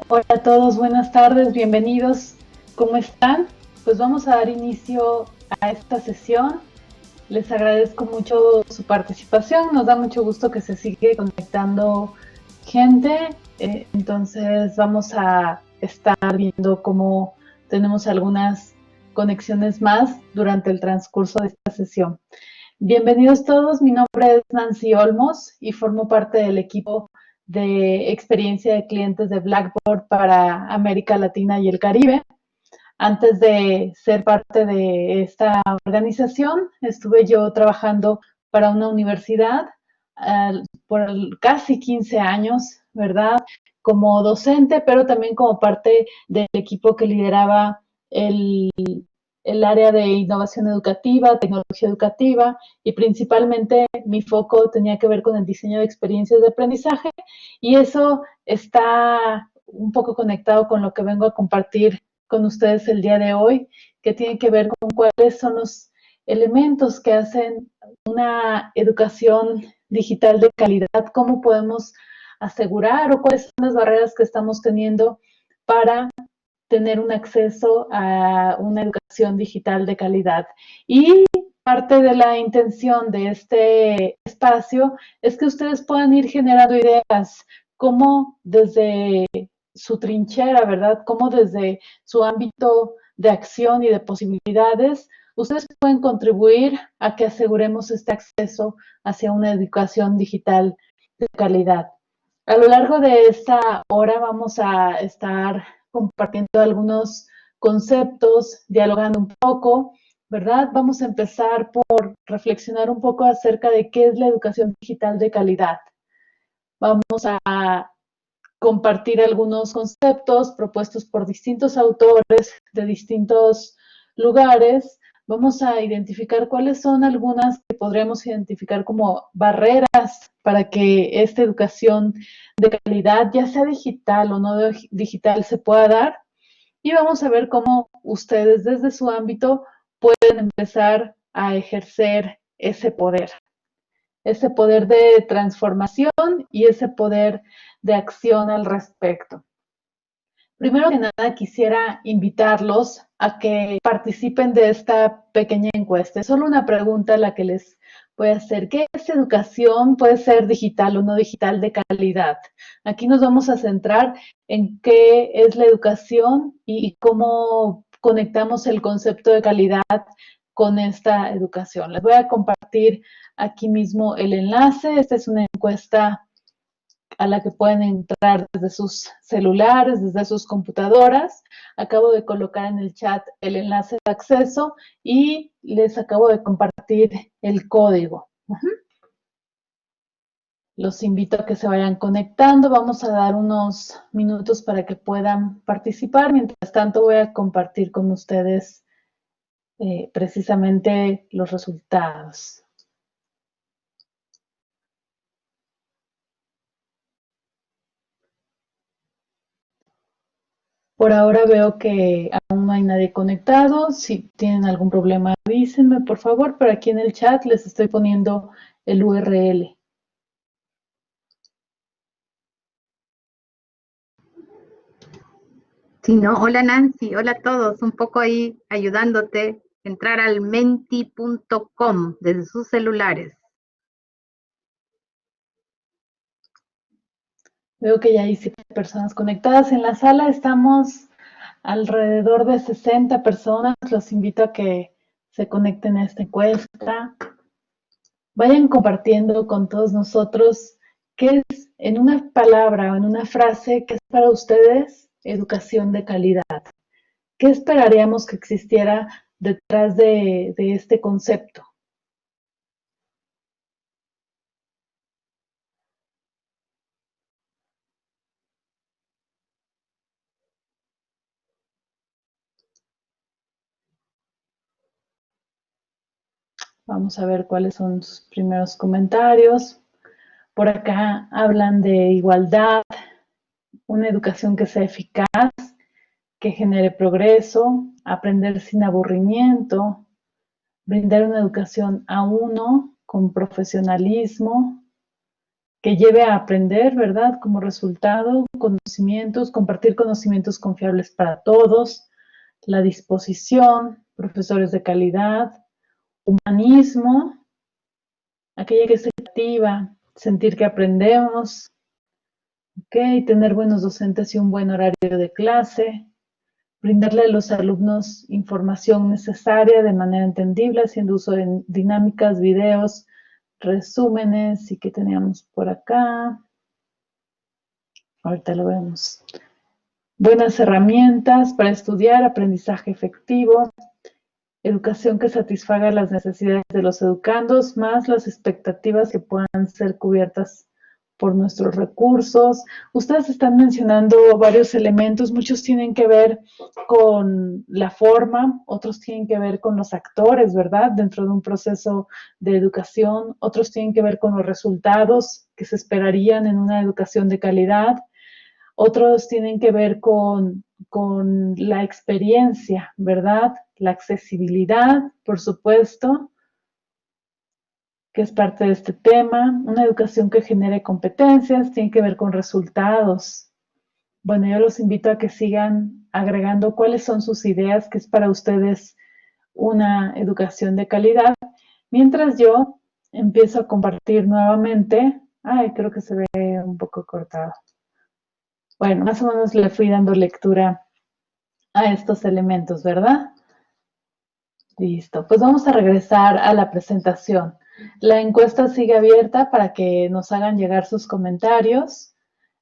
Hola a todos, buenas tardes, bienvenidos. ¿Cómo están? Pues vamos a dar inicio a esta sesión. Les agradezco mucho su participación. Nos da mucho gusto que se sigue conectando gente. Entonces vamos a estar viendo cómo tenemos algunas conexiones más durante el transcurso de esta sesión. Bienvenidos todos, mi nombre es Nancy Olmos y formo parte del equipo de experiencia de clientes de Blackboard para América Latina y el Caribe. Antes de ser parte de esta organización, estuve yo trabajando para una universidad por casi 15 años, ¿verdad? Como docente, pero también como parte del equipo que lideraba el, el área de innovación educativa, tecnología educativa, y principalmente mi foco tenía que ver con el diseño de experiencias de aprendizaje, y eso está un poco conectado con lo que vengo a compartir con ustedes el día de hoy, que tiene que ver con cuáles son los elementos que hacen una educación digital de calidad, cómo podemos asegurar o cuáles son las barreras que estamos teniendo para tener un acceso a una educación digital de calidad. Y parte de la intención de este espacio es que ustedes puedan ir generando ideas, cómo desde su trinchera, ¿verdad? Cómo desde su ámbito de acción y de posibilidades, ustedes pueden contribuir a que aseguremos este acceso hacia una educación digital de calidad. A lo largo de esta hora vamos a estar compartiendo algunos conceptos, dialogando un poco, ¿verdad? Vamos a empezar por reflexionar un poco acerca de qué es la educación digital de calidad. Vamos a compartir algunos conceptos propuestos por distintos autores de distintos lugares. Vamos a identificar cuáles son algunas que podríamos identificar como barreras para que esta educación de calidad, ya sea digital o no digital, se pueda dar. Y vamos a ver cómo ustedes desde su ámbito pueden empezar a ejercer ese poder de transformación y ese poder de acción al respecto. Primero que nada, quisiera invitarlos a que participen de esta pequeña encuesta. Es solo una pregunta la que les voy a hacer. ¿Qué es educación? Puede ser digital o no digital de calidad. Aquí nos vamos a centrar en qué es la educación y cómo conectamos el concepto de calidad con esta educación. Les voy a compartir aquí mismo el enlace. Esta es una encuesta a la que pueden entrar desde sus celulares, desde sus computadoras. Acabo de colocar en el chat el enlace de acceso y les acabo de compartir el código. Los invito a que se vayan conectando. Vamos a dar unos minutos para que puedan participar. Mientras tanto, voy a compartir con ustedes precisamente los resultados. Por ahora veo que aún no hay nadie conectado. Si tienen algún problema, avísenme, por favor. Pero aquí en el chat les estoy poniendo el URL. Sí, no, hola Nancy, hola a todos, un poco ahí ayudándote a entrar al menti.com desde sus celulares. Veo que ya hay 7 personas conectadas en la sala. Estamos alrededor de 60 personas. Los invito a que se conecten a esta encuesta. Vayan compartiendo con todos nosotros qué es, en una palabra o en una frase, qué es para ustedes educación de calidad. ¿Qué esperaríamos que existiera detrás de este concepto? Vamos a ver cuáles son sus primeros comentarios. Por acá hablan de igualdad, una educación que sea eficaz, que genere progreso, aprender sin aburrimiento, brindar una educación a uno con profesionalismo, que lleve a aprender, ¿verdad? Como resultado, conocimientos, compartir conocimientos confiables para todos, la disposición, profesores de calidad, humanismo, aquella que es creativa, sentir que aprendemos, ¿ok? Tener buenos docentes y un buen horario de clase, brindarle a los alumnos información necesaria de manera entendible, haciendo uso de dinámicas, videos, resúmenes y que teníamos por acá. Ahorita lo vemos. Buenas herramientas para estudiar, aprendizaje efectivo, educación que satisfaga las necesidades de los educandos, más las expectativas que puedan ser cubiertas por nuestros recursos. Ustedes están mencionando varios elementos, muchos tienen que ver con la forma, otros tienen que ver con los actores, ¿verdad? Dentro de un proceso de educación, otros tienen que ver con los resultados que se esperarían en una educación de calidad, otros tienen que ver con la experiencia, ¿verdad? La accesibilidad, por supuesto, que es parte de este tema. Una educación que genere competencias, tiene que ver con resultados. Bueno, yo los invito a que sigan agregando cuáles son sus ideas, que es para ustedes una educación de calidad. Mientras yo empiezo a compartir nuevamente. Ay, creo que se ve un poco cortado. Bueno, más o menos le fui dando lectura a estos elementos, ¿verdad? Listo, pues vamos a regresar a la presentación. La encuesta sigue abierta para que nos hagan llegar sus comentarios,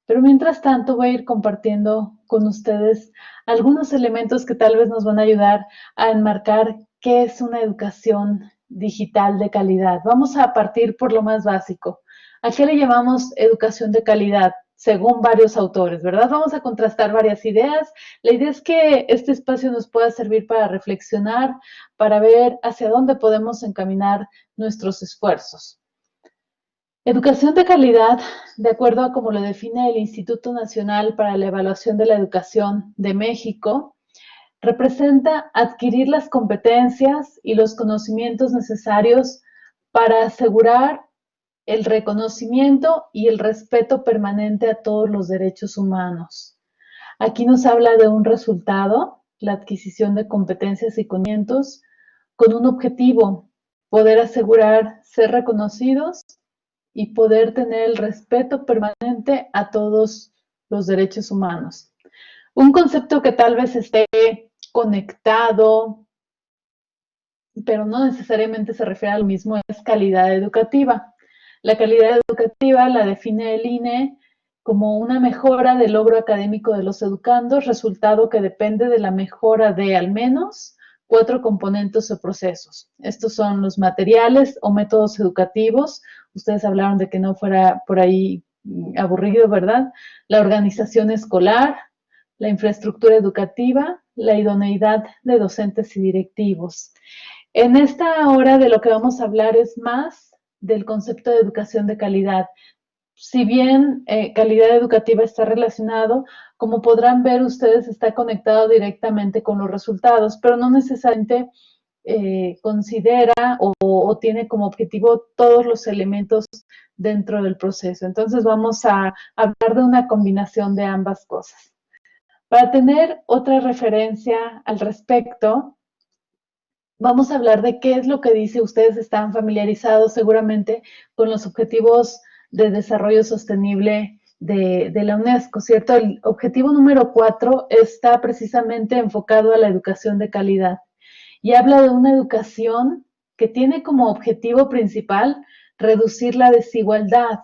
pero mientras tanto voy a ir compartiendo con ustedes algunos elementos que tal vez nos van a ayudar a enmarcar qué es una educación digital de calidad. Vamos a partir por lo más básico. ¿A qué le llamamos educación de calidad? Según varios autores, ¿verdad? Vamos a contrastar varias ideas. La idea es que este espacio nos pueda servir para reflexionar, para ver hacia dónde podemos encaminar nuestros esfuerzos. Educación de calidad, de acuerdo a como lo define el Instituto Nacional para la Evaluación de la Educación de México, representa adquirir las competencias y los conocimientos necesarios para asegurar el reconocimiento y el respeto permanente a todos los derechos humanos. Aquí nos habla de un resultado, la adquisición de competencias y conocimientos, con un objetivo, poder asegurar ser reconocidos y poder tener el respeto permanente a todos los derechos humanos. Un concepto que tal vez esté conectado, pero no necesariamente se refiere a lo mismo, es calidad educativa. La calidad educativa la define el INE como una mejora del logro académico de los educandos, resultado que depende de la mejora de al menos 4 componentes o procesos. Estos son los materiales o métodos educativos. Ustedes hablaron de que no fuera por ahí aburrido, ¿verdad? La organización escolar, la infraestructura educativa, la idoneidad de docentes y directivos. En esta hora de lo que vamos a hablar es más del concepto de educación de calidad. Si bien calidad educativa está relacionado, como podrán ver ustedes, está conectado directamente con los resultados, pero no necesariamente considera o tiene como objetivo todos los elementos dentro del proceso. Entonces vamos a hablar de una combinación de ambas cosas. Para tener otra referencia al respecto, vamos a hablar de qué es lo que dice. Ustedes están familiarizados seguramente con los objetivos de desarrollo sostenible de la UNESCO, ¿cierto? El objetivo número 4 está precisamente enfocado a la educación de calidad y habla de una educación que tiene como objetivo principal reducir la desigualdad.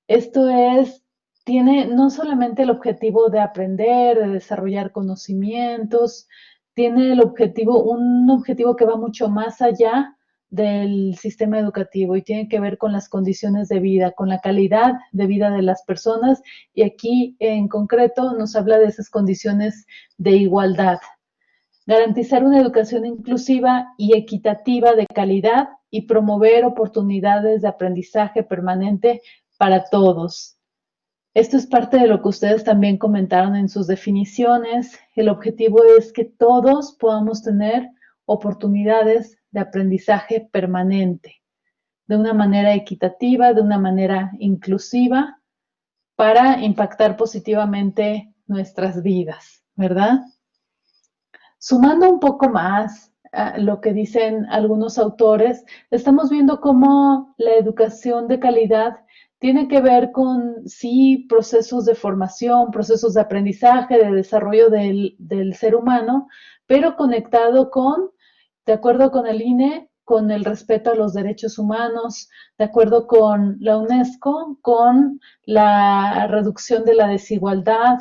Esto es, tiene no solamente el objetivo de aprender, de desarrollar conocimientos, tiene el objetivo, un objetivo que va mucho más allá del sistema educativo y tiene que ver con las condiciones de vida, con la calidad de vida de las personas, y aquí en concreto nos habla de esas condiciones de igualdad. Garantizar una educación inclusiva y equitativa de calidad y promover oportunidades de aprendizaje permanente para todos. Esto es parte de lo que ustedes también comentaron en sus definiciones. El objetivo es que todos podamos tener oportunidades de aprendizaje permanente. de una manera equitativa, de una manera inclusiva, para impactar positivamente nuestras vidas, ¿verdad? Sumando un poco más a lo que dicen algunos autores, estamos viendo cómo la educación de calidad tiene que ver con, sí, procesos de formación, procesos de aprendizaje, de desarrollo del ser humano, pero conectado con, de acuerdo con el INE, con el respeto a los derechos humanos, de acuerdo con la UNESCO, con la reducción de la desigualdad,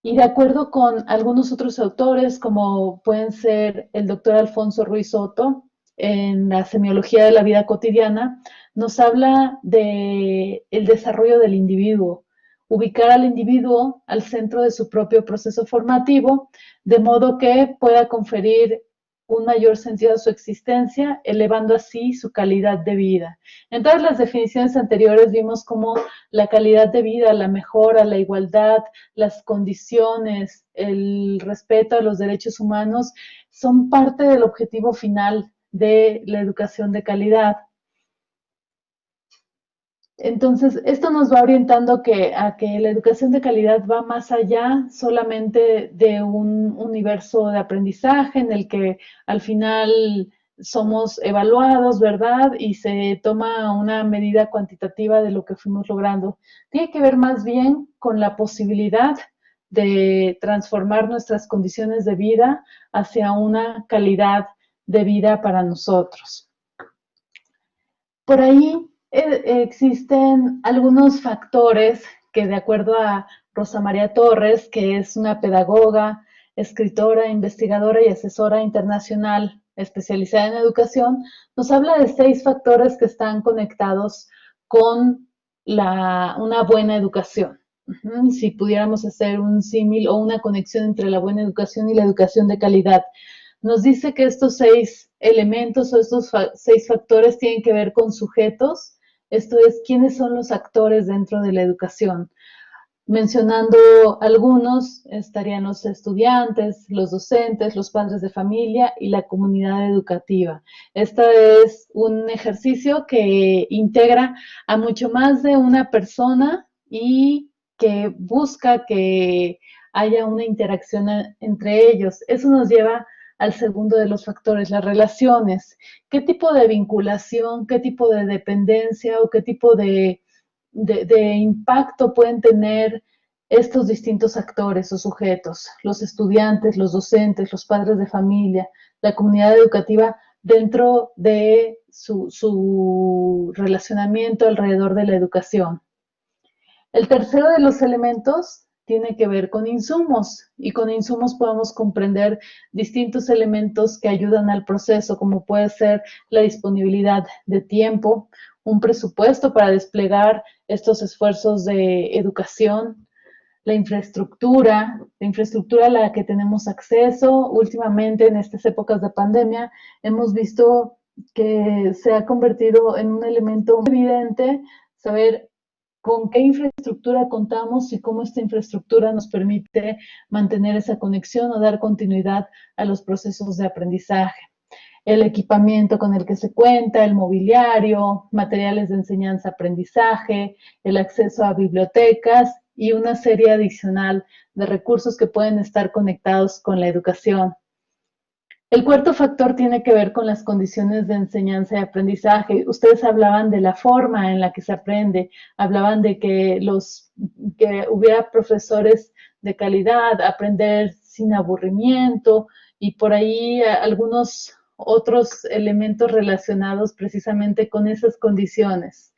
y de acuerdo con algunos otros autores, como pueden ser el doctor Alfonso Ruiz Soto, en la semiología de la vida cotidiana, nos habla de el desarrollo del individuo, ubicar al individuo al centro de su propio proceso formativo, de modo que pueda conferir un mayor sentido a su existencia, elevando así su calidad de vida. En todas las definiciones anteriores vimos cómo la calidad de vida, la mejora, la igualdad, las condiciones, el respeto a los derechos humanos son parte del objetivo final de la educación de calidad. Entonces, esto nos va orientando a que la educación de calidad va más allá solamente de un universo de aprendizaje en el que al final somos evaluados, ¿verdad? Y se toma una medida cuantitativa de lo que fuimos logrando. Tiene que ver más bien con la posibilidad de transformar nuestras condiciones de vida hacia una calidad de vida para nosotros. Por ahí existen algunos factores que, de acuerdo a Rosa María Torres, que es una pedagoga, escritora, investigadora y asesora internacional especializada en educación, nos habla de 6 factores que están conectados con una buena educación. Si pudiéramos hacer un símil o una conexión entre la buena educación y la educación de calidad. Nos dice que estos 6 elementos o estos 6 factores tienen que ver con sujetos, esto es, quiénes son los actores dentro de la educación. Mencionando algunos, estarían los estudiantes, los docentes, los padres de familia y la comunidad educativa. Este es un ejercicio que integra a mucho más de una persona y que busca que haya una interacción entre ellos. Eso nos lleva al segundo de los factores, las relaciones. ¿Qué tipo de vinculación, qué tipo de dependencia o qué tipo de impacto pueden tener estos distintos actores o sujetos, los estudiantes, los docentes, los padres de familia, la comunidad educativa dentro de su relacionamiento alrededor de la educación? El tercero de los elementos tiene que ver con insumos, y con insumos podemos comprender distintos elementos que ayudan al proceso, como puede ser la disponibilidad de tiempo, un presupuesto para desplegar estos esfuerzos de educación, la infraestructura a la que tenemos acceso. Últimamente, en estas épocas de pandemia, hemos visto que se ha convertido en un elemento evidente saber con qué infraestructura contamos y cómo esta infraestructura nos permite mantener esa conexión o dar continuidad a los procesos de aprendizaje. El equipamiento con el que se cuenta, el mobiliario, materiales de enseñanza-aprendizaje, el acceso a bibliotecas y una serie adicional de recursos que pueden estar conectados con la educación. El cuarto factor tiene que ver con las condiciones de enseñanza y aprendizaje. Ustedes hablaban de la forma en la que se aprende, hablaban de que hubiera profesores de calidad, aprender sin aburrimiento y por ahí algunos otros elementos relacionados precisamente con esas condiciones.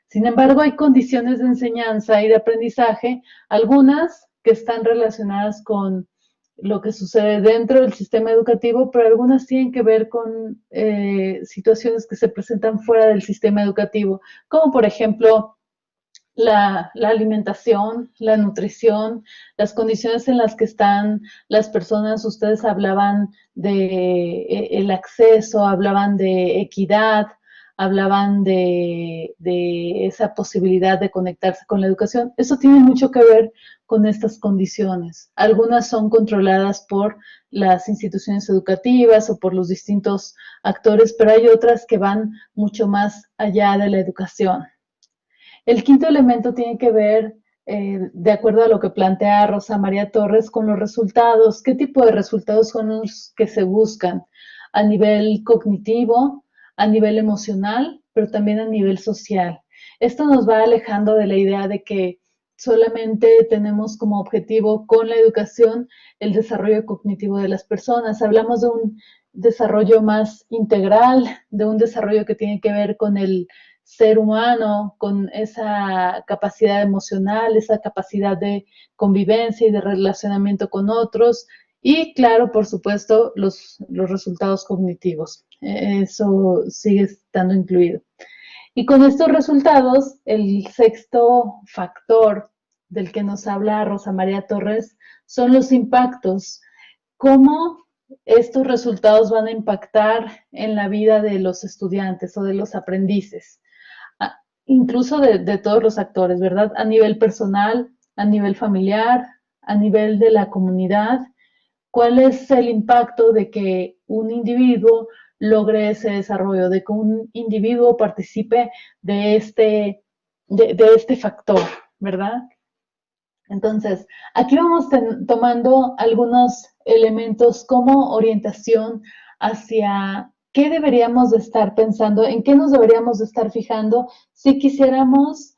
Sin embargo, hay condiciones de enseñanza y de aprendizaje, algunas que están relacionadas con lo que sucede dentro del sistema educativo, pero algunas tienen que ver con situaciones que se presentan fuera del sistema educativo, como por ejemplo la alimentación, la nutrición, las condiciones en las que están las personas. Ustedes hablaban de el acceso, hablaban de equidad, hablaban de esa posibilidad de conectarse con la educación. Eso tiene mucho que ver con estas condiciones. Algunas son controladas por las instituciones educativas o por los distintos actores, pero hay otras que van mucho más allá de la educación. El quinto elemento tiene que ver, de acuerdo a lo que plantea Rosa María Torres, con los resultados. ¿Qué tipo de resultados son los que se buscan? A nivel cognitivo, a nivel emocional, pero también a nivel social. Esto nos va alejando de la idea de que solamente tenemos como objetivo con la educación el desarrollo cognitivo de las personas. Hablamos de un desarrollo más integral, de un desarrollo que tiene que ver con el ser humano, con esa capacidad emocional, esa capacidad de convivencia y de relacionamiento con otros. Y claro, por supuesto, los resultados cognitivos. Eso sigue estando incluido. Y con estos resultados, el sexto factor del que nos habla Rosa María Torres son los impactos. ¿Cómo estos resultados van a impactar en la vida de los estudiantes o de los aprendices? Incluso de todos los actores, ¿verdad? A nivel personal, a nivel familiar, a nivel de la comunidad. ¿Cuál es el impacto de que un individuo logre ese desarrollo, de que un individuo participe de este factor, ¿verdad? Entonces, aquí vamos tomando algunos elementos como orientación hacia qué deberíamos de estar pensando, en qué nos deberíamos de estar fijando si quisiéramos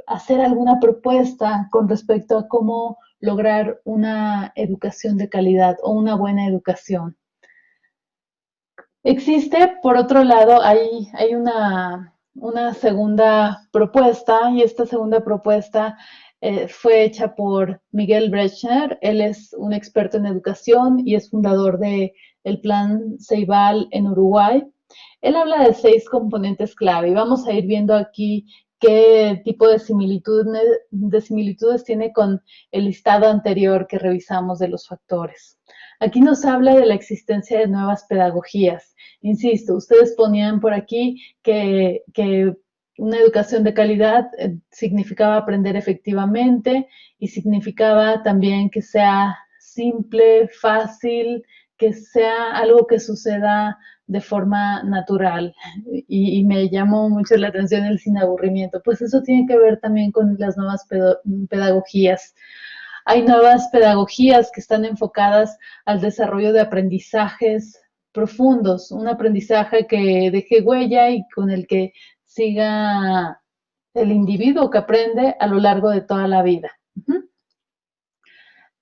hacer alguna propuesta con respecto a cómo lograr una educación de calidad o una buena educación. Existe, por otro lado, hay una segunda propuesta y esta segunda propuesta fue hecha por Miguel Brechner. Él es un experto en educación y es fundador del Plan Ceibal en Uruguay. Él habla de 6 componentes clave y vamos a ir viendo aquí qué tipo de similitudes tiene con el listado anterior que revisamos de los factores. Aquí nos habla de la existencia de nuevas pedagogías. Insisto, ustedes ponían por aquí que una educación de calidad significaba aprender efectivamente y significaba también que sea simple, fácil, que sea algo que suceda de forma natural. Y me llamó mucho la atención el sin aburrimiento. Pues eso tiene que ver también con las nuevas pedagogías. Hay nuevas pedagogías que están enfocadas al desarrollo de aprendizajes profundos, un aprendizaje que deje huella y con el que siga el individuo que aprende a lo largo de toda la vida.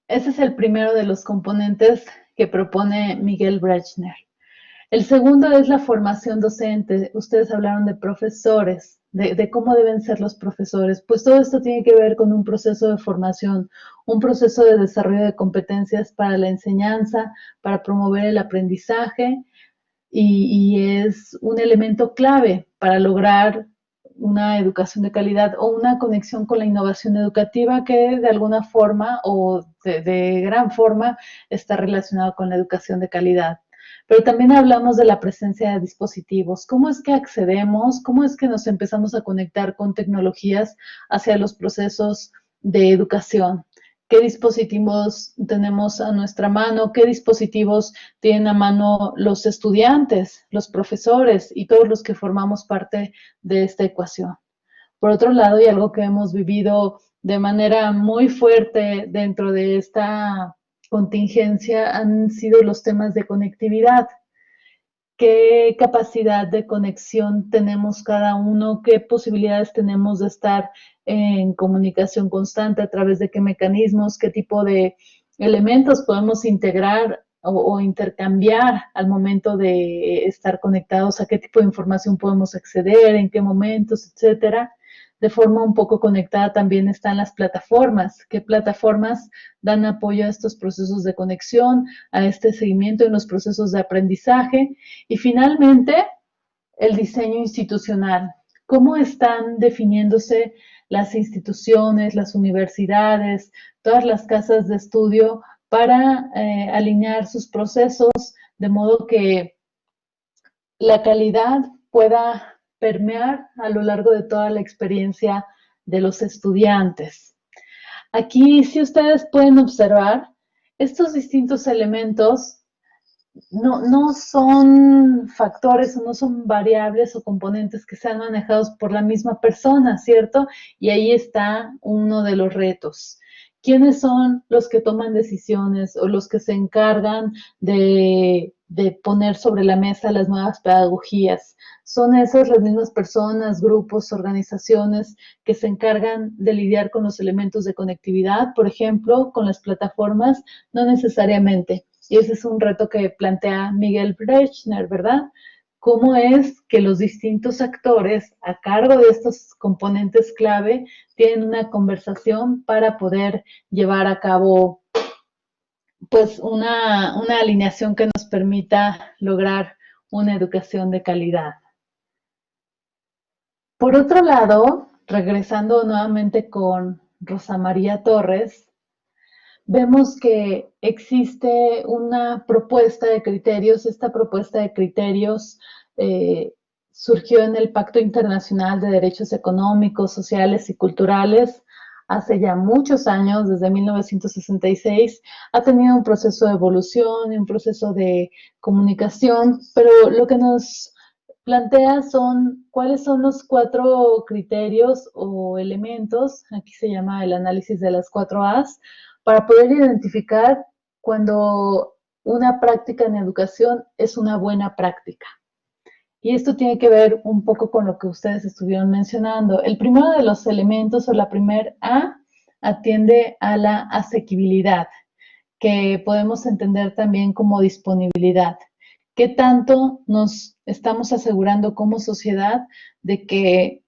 Ese es el primero de los componentes que propone Miguel Brechner. El segundo es la formación docente. Ustedes hablaron de profesores, de cómo deben ser los profesores. Pues todo esto tiene que ver con un proceso de formación, un proceso de desarrollo de competencias para la enseñanza, para promover el aprendizaje y es un elemento clave para lograr una educación de calidad o una conexión con la innovación educativa que de alguna forma o de gran forma está relacionado con la educación de calidad. Pero también hablamos de la presencia de dispositivos. ¿Cómo es que accedemos? ¿Cómo es que nos empezamos a conectar con tecnologías hacia los procesos de educación? ¿Qué dispositivos tenemos a nuestra mano? ¿Qué dispositivos tienen a mano los estudiantes, los profesores y todos los que formamos parte de esta ecuación? Por otro lado, y algo que hemos vivido de manera muy fuerte dentro de esta contingencia han sido los temas de conectividad. ¿Qué capacidad de conexión tenemos cada uno? ¿Qué posibilidades tenemos de estar en comunicación constante? ¿A través de qué mecanismos? ¿Qué tipo de elementos podemos integrar o intercambiar al momento de estar conectados? ¿A qué tipo de información podemos acceder? ¿En qué momentos? Etcétera. De forma un poco conectada también están las plataformas. ¿Qué plataformas dan apoyo a estos procesos de conexión, a este seguimiento en los procesos de aprendizaje? Y finalmente, el diseño institucional. ¿Cómo están definiéndose las instituciones, las universidades, todas las casas de estudio para alinear sus procesos de modo que la calidad pueda permear a lo largo de toda la experiencia de los estudiantes. Aquí, si ustedes pueden observar, estos distintos elementos no son factores o no son variables o componentes que sean manejados por la misma persona, ¿cierto? Y ahí está uno de los retos. ¿Quiénes son los que toman decisiones o los que se encargan de poner sobre la mesa las nuevas pedagogías? Son esas las mismas personas, grupos, organizaciones que se encargan de lidiar con los elementos de conectividad, por ejemplo, con las plataformas, no necesariamente. Y ese es un reto que plantea Miguel Brechner, ¿verdad? ¿Cómo es que los distintos actores a cargo de estos componentes clave tienen una conversación para poder llevar a cabo pues una alineación que nos permita lograr una educación de calidad? Por otro lado, regresando nuevamente con Rosa María Torres, vemos que existe una propuesta de criterios. Esta propuesta de criterios surgió en el Pacto Internacional de Derechos Económicos, Sociales y Culturales hace ya muchos años, desde 1966. Ha tenido un proceso de evolución y un proceso de comunicación, pero lo que nos plantea son cuáles son los 4 criterios o elementos, aquí se llama el análisis de las 4 A's, para poder identificar cuando una práctica en educación es una buena práctica. Y esto tiene que ver un poco con lo que ustedes estuvieron mencionando. El primero de los elementos o la primera A atiende a la asequibilidad, que podemos entender también como disponibilidad. ¿Qué tanto nos estamos asegurando como sociedad de que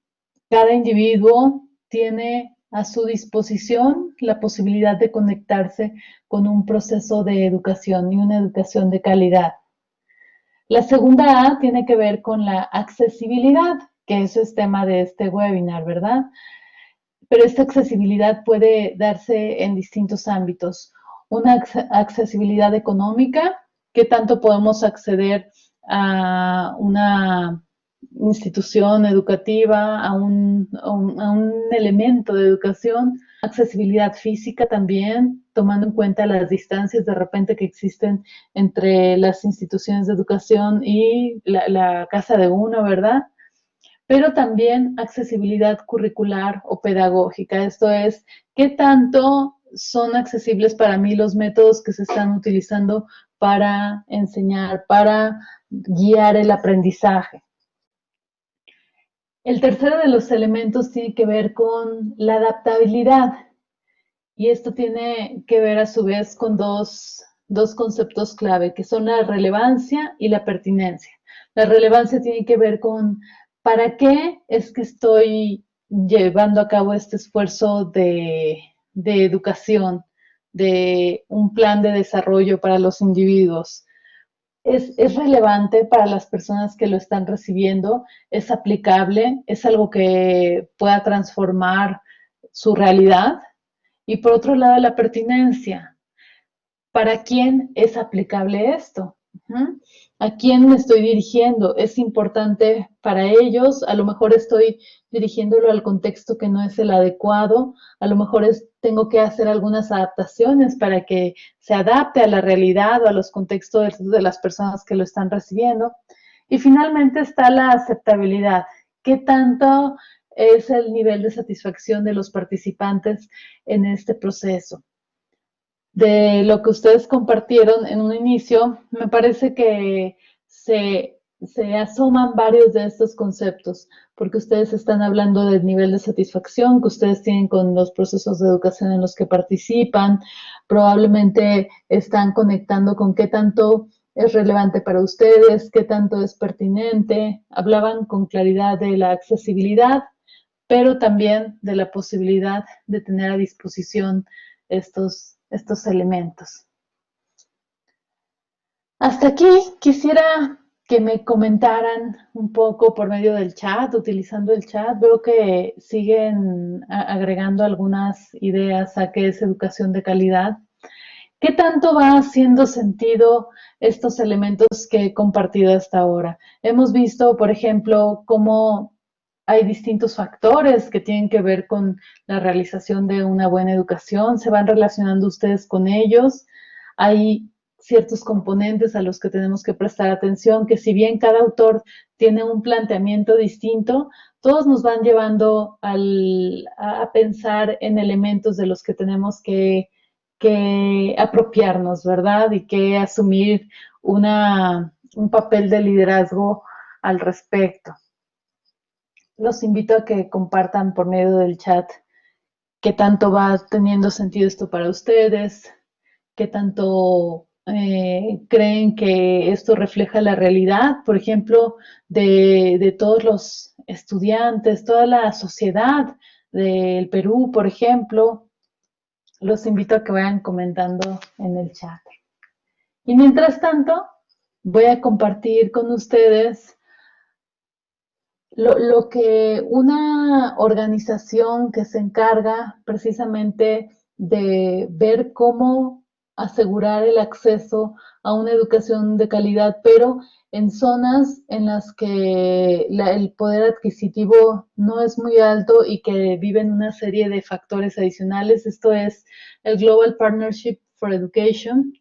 cada individuo tiene a su disposición la posibilidad de conectarse con un proceso de educación y una educación de calidad? La segunda A tiene que ver con la accesibilidad, que eso es tema de este webinar, ¿verdad? Pero esta accesibilidad puede darse en distintos ámbitos. Una accesibilidad económica, ¿qué tanto podemos acceder a una institución educativa, a un elemento de educación? Accesibilidad física también, tomando en cuenta las distancias de repente que existen entre las instituciones de educación y la casa de uno, ¿verdad? Pero también accesibilidad curricular o pedagógica. Esto es, ¿qué tanto son accesibles para mí los métodos que se están utilizando para enseñar, para guiar el aprendizaje? El tercero de los elementos tiene que ver con la adaptabilidad. Y esto tiene que ver a su vez con dos conceptos clave, que son la relevancia y la pertinencia. La relevancia tiene que ver con para qué es que estoy llevando a cabo este esfuerzo de educación, de un plan de desarrollo para los individuos. Es relevante para las personas que lo están recibiendo, es aplicable, es algo que pueda transformar su realidad. Y por otro lado, la pertinencia. ¿Para quién es aplicable esto? ¿A quién me estoy dirigiendo? ¿Es importante para ellos? A lo mejor estoy dirigiéndolo al contexto que no es el adecuado. A lo mejor tengo que hacer algunas adaptaciones para que se adapte a la realidad o a los contextos de las personas que lo están recibiendo. Y finalmente está la aceptabilidad. ¿Qué tanto es el nivel de satisfacción de los participantes en este proceso? De lo que ustedes compartieron en un inicio, me parece que se asoman varios de estos conceptos, porque ustedes están hablando del nivel de satisfacción que ustedes tienen con los procesos de educación en los que participan, probablemente están conectando con qué tanto es relevante para ustedes, qué tanto es pertinente, hablaban con claridad de la accesibilidad, pero también de la posibilidad de tener a disposición estos elementos. Hasta aquí quisiera que me comentaran un poco por medio del chat, utilizando el chat. Veo que siguen agregando algunas ideas a qué es educación de calidad. ¿Qué tanto va haciendo sentido estos elementos que he compartido hasta ahora? Hemos visto, por ejemplo, cómo hay distintos factores que tienen que ver con la realización de una buena educación, se van relacionando ustedes con ellos. Hay ciertos componentes a los que tenemos que prestar atención, que si bien cada autor tiene un planteamiento distinto, todos nos van llevando a pensar en elementos de los que tenemos que apropiarnos, ¿verdad? Y que asumir un papel de liderazgo al respecto. Los invito a que compartan por medio del chat qué tanto va teniendo sentido esto para ustedes, qué tanto creen que esto refleja la realidad, por ejemplo, de todos los estudiantes, toda la sociedad del Perú, por ejemplo. Los invito a que vayan comentando en el chat. Y mientras tanto, voy a compartir con ustedes lo que una organización que se encarga precisamente de ver cómo asegurar el acceso a una educación de calidad, pero en zonas en las que el poder adquisitivo no es muy alto y que viven una serie de factores adicionales. Esto es el Global Partnership for Education.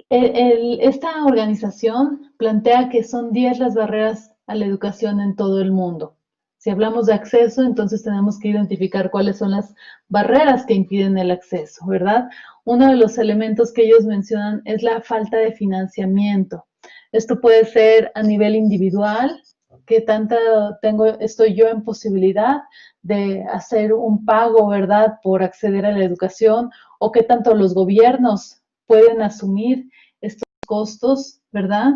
Esta organización plantea que son 10 las barreras a la educación en todo el mundo. Si hablamos de acceso, entonces tenemos que identificar cuáles son las barreras que impiden el acceso, ¿verdad? Uno de los elementos que ellos mencionan es la falta de financiamiento. Esto puede ser a nivel individual, que tanta estoy yo en posibilidad de hacer un pago, ¿verdad?, por acceder a la educación, o qué tanto los gobiernos pueden asumir estos costos, ¿verdad?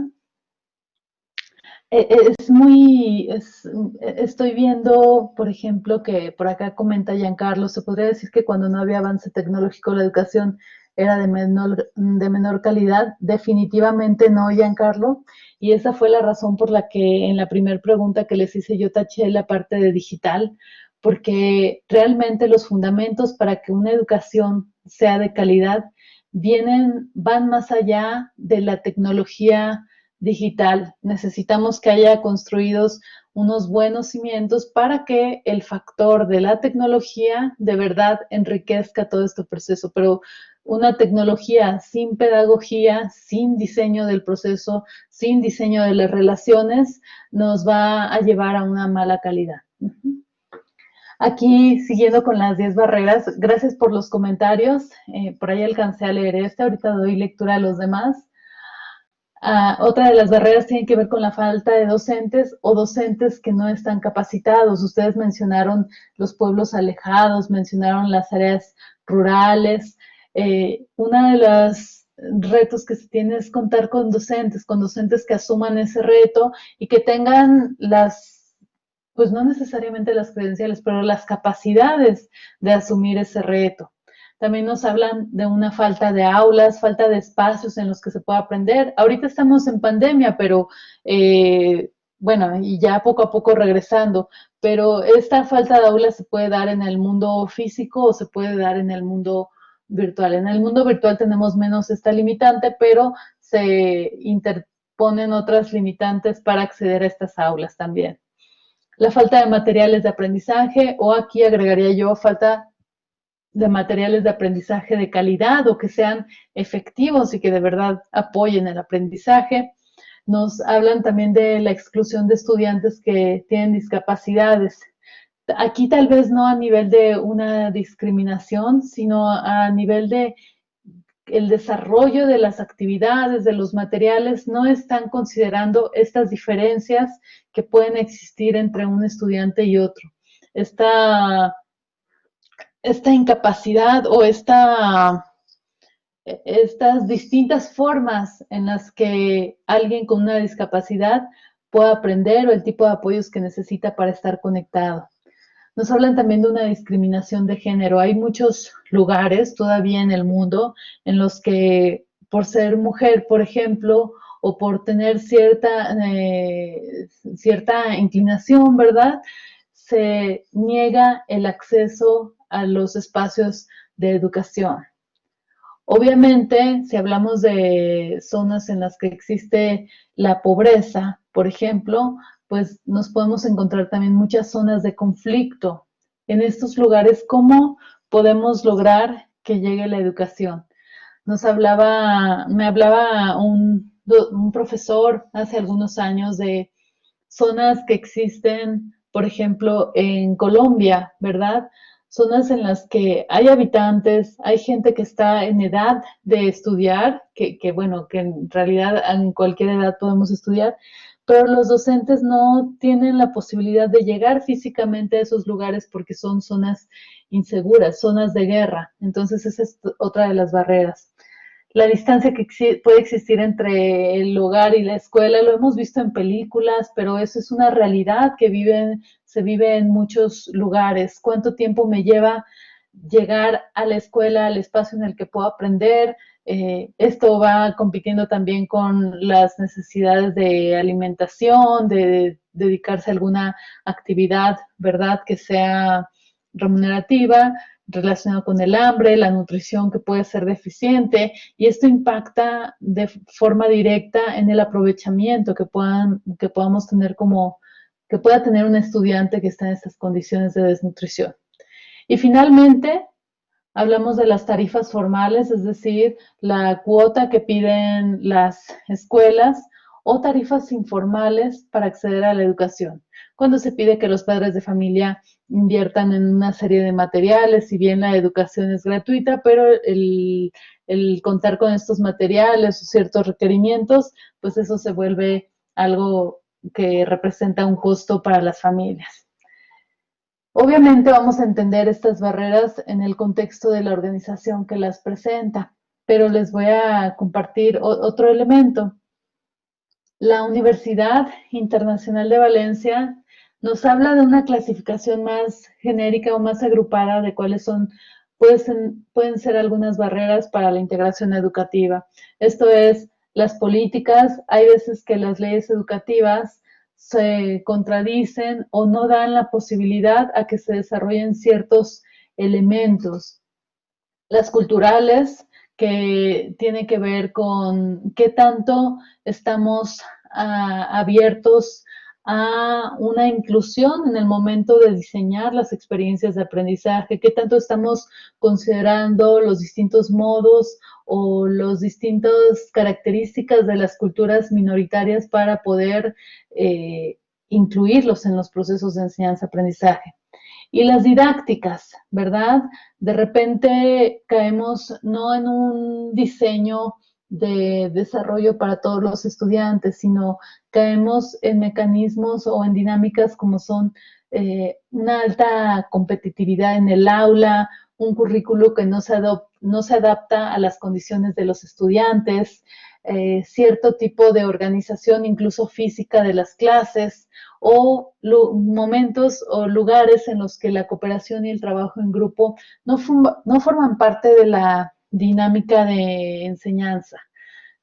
Estoy viendo, por ejemplo, que por acá comenta Giancarlo, se podría decir que cuando no había avance tecnológico la educación era de menor calidad. Definitivamente no, Giancarlo, y esa fue la razón por la que en la primera pregunta que les hice yo taché la parte de digital, porque realmente los fundamentos para que una educación sea de calidad van más allá de la tecnología digital. Necesitamos que haya construidos unos buenos cimientos para que el factor de la tecnología de verdad enriquezca todo este proceso. Pero una tecnología sin pedagogía, sin diseño del proceso, sin diseño de las relaciones, nos va a llevar a una mala calidad. Aquí, siguiendo con las 10 barreras, gracias por los comentarios. Por ahí alcancé a leer ahorita doy lectura a los demás. Otra de las barreras tiene que ver con la falta de docentes o docentes que no están capacitados. Ustedes mencionaron los pueblos alejados, mencionaron las áreas rurales. Una de los retos que se tiene es contar con docentes que asuman ese reto y que tengan pues no necesariamente las credenciales, pero las capacidades de asumir ese reto. También nos hablan de una falta de aulas, falta de espacios en los que se pueda aprender. Ahorita estamos en pandemia, pero bueno, y ya poco a poco regresando, pero esta falta de aulas se puede dar en el mundo físico o se puede dar en el mundo virtual. En el mundo virtual tenemos menos esta limitante, pero se interponen otras limitantes para acceder a estas aulas también. La falta de materiales de aprendizaje, o aquí agregaría yo falta de materiales de aprendizaje de calidad o que sean efectivos y que de verdad apoyen el aprendizaje. Nos hablan también de la exclusión de estudiantes que tienen discapacidades. Aquí tal vez no a nivel de una discriminación, sino a nivel de el desarrollo de las actividades, de los materiales, no están considerando estas diferencias que pueden existir entre un estudiante y otro. Esta incapacidad o estas distintas formas en las que alguien con una discapacidad pueda aprender o el tipo de apoyos que necesita para estar conectado. Nos hablan también de una discriminación de género. Hay muchos lugares todavía en el mundo en los que por ser mujer, por ejemplo, o por tener cierta inclinación, ¿verdad? Se niega el acceso a los espacios de educación. Obviamente, si hablamos de zonas en las que existe la pobreza, por ejemplo, pues nos podemos encontrar también muchas zonas de conflicto. En estos lugares, ¿cómo podemos lograr que llegue la educación? Me hablaba un profesor hace algunos años de zonas que existen, por ejemplo, en Colombia, ¿verdad? Zonas en las que hay habitantes, hay gente que está en edad de estudiar, bueno, que en realidad en cualquier edad podemos estudiar, pero los docentes no tienen la posibilidad de llegar físicamente a esos lugares porque son zonas inseguras, zonas de guerra. Entonces esa es otra de las barreras. La distancia que puede existir entre el hogar y la escuela, lo hemos visto en películas, pero eso es una realidad que se vive en muchos lugares. ¿Cuánto tiempo me lleva llegar a la escuela, al espacio en el que puedo aprender? Esto va compitiendo también con las necesidades de alimentación, de dedicarse a alguna actividad, ¿verdad?, que sea remunerativa, relacionado con el hambre, la nutrición que puede ser deficiente, y esto impacta de forma directa en el aprovechamiento que podamos tener que pueda tener un estudiante que está en estas condiciones de desnutrición. Y finalmente, hablamos de las tarifas formales, es decir, la cuota que piden las escuelas o tarifas informales para acceder a la educación. Cuando se pide que los padres de familia inviertan en una serie de materiales, si bien la educación es gratuita, pero el contar con estos materiales o ciertos requerimientos, pues eso se vuelve algo que representa un costo para las familias. Obviamente vamos a entender estas barreras en el contexto de la organización que las presenta, pero les voy a compartir otro elemento. La Universidad Internacional de Valencia nos habla de una clasificación más genérica o más agrupada de cuáles pueden ser algunas barreras para la integración educativa. Esto es, las políticas, hay veces que las leyes educativas se contradicen o no dan la posibilidad a que se desarrollen ciertos elementos. Las culturales, que tiene que ver con qué tanto estamos abiertos a una inclusión en el momento de diseñar las experiencias de aprendizaje, qué tanto estamos considerando los distintos modos o las distintas características de las culturas minoritarias para poder incluirlos en los procesos de enseñanza-aprendizaje. Y las didácticas, ¿verdad? De repente caemos no en un diseño de desarrollo para todos los estudiantes, sino caemos en mecanismos o en dinámicas como son una alta competitividad en el aula, un currículo que no se adapta a las condiciones de los estudiantes, cierto tipo de organización incluso física de las clases, o momentos o lugares en los que la cooperación y el trabajo en grupo no forman parte de la dinámica de enseñanza.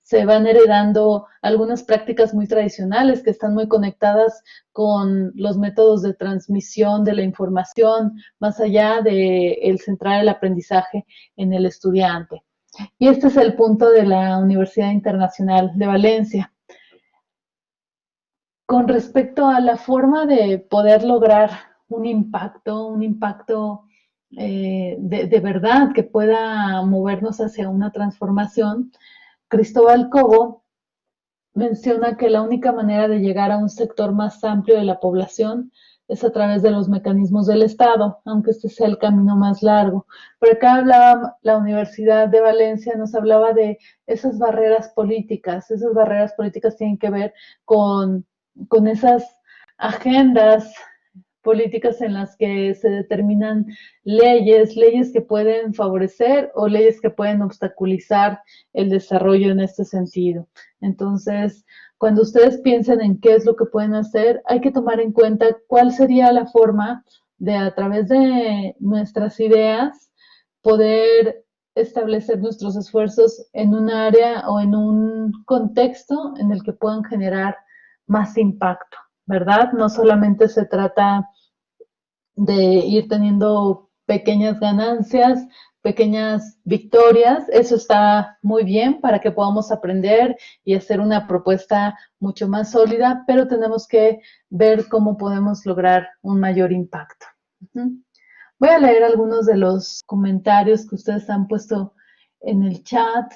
Se van heredando algunas prácticas muy tradicionales que están muy conectadas con los métodos de transmisión de la información, más allá de el centrar el aprendizaje en el estudiante. Y este es el punto de la Universidad Internacional de Valencia. Con respecto a la forma de poder lograr un impacto de verdad que pueda movernos hacia una transformación, Cristóbal Cobo menciona que la única manera de llegar a un sector más amplio de la población es a través de los mecanismos del Estado, aunque este sea el camino más largo. Por acá hablaba la Universidad de Valencia, nos hablaba de esas barreras políticas. Esas barreras políticas tienen que ver con esas agendas políticas en las que se determinan leyes que pueden favorecer o leyes que pueden obstaculizar el desarrollo en este sentido. Entonces, cuando ustedes piensen en qué es lo que pueden hacer, hay que tomar en cuenta cuál sería la forma de, a través de nuestras ideas, poder establecer nuestros esfuerzos en un área o en un contexto en el que puedan generar más impacto, ¿verdad? No solamente se trata de ir teniendo pequeñas ganancias, pequeñas victorias. Eso está muy bien para que podamos aprender y hacer una propuesta mucho más sólida, pero tenemos que ver cómo podemos lograr un mayor impacto. Voy a leer algunos de los comentarios que ustedes han puesto en el chat.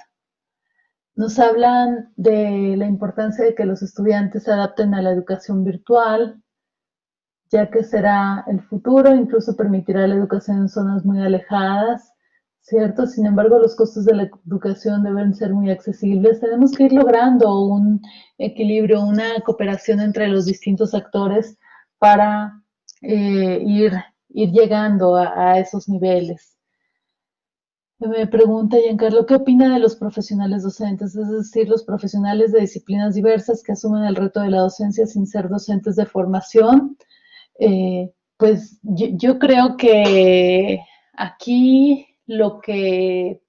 Nos hablan de la importancia de que los estudiantes se adapten a la educación virtual, ya que será el futuro, incluso permitirá la educación en zonas muy alejadas, ¿cierto? Sin embargo, los costos de la educación deben ser muy accesibles. Tenemos que ir logrando un equilibrio, una cooperación entre los distintos actores para ir llegando a esos niveles. Me pregunta Giancarlo, ¿qué opina de los profesionales docentes? Es decir, los profesionales de disciplinas diversas que asumen el reto de la docencia sin ser docentes de formación. Pues yo creo que aquí lo que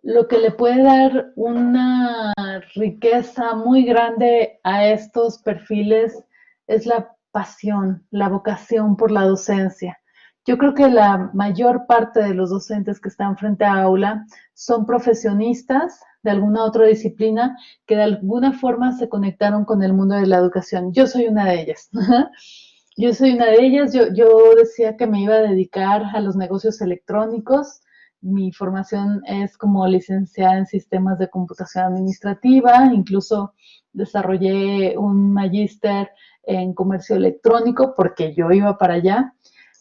le puede dar una riqueza muy grande a estos perfiles es la pasión, la vocación por la docencia. Yo creo que la mayor parte de los docentes que están frente a aula son profesionistas de alguna otra disciplina que de alguna forma se conectaron con el mundo de la educación. Yo soy una de ellas. Yo soy una de ellas. Yo decía que me iba a dedicar a los negocios electrónicos. Mi formación es como licenciada en sistemas de computación administrativa, incluso desarrollé un magíster en comercio electrónico porque yo iba para allá.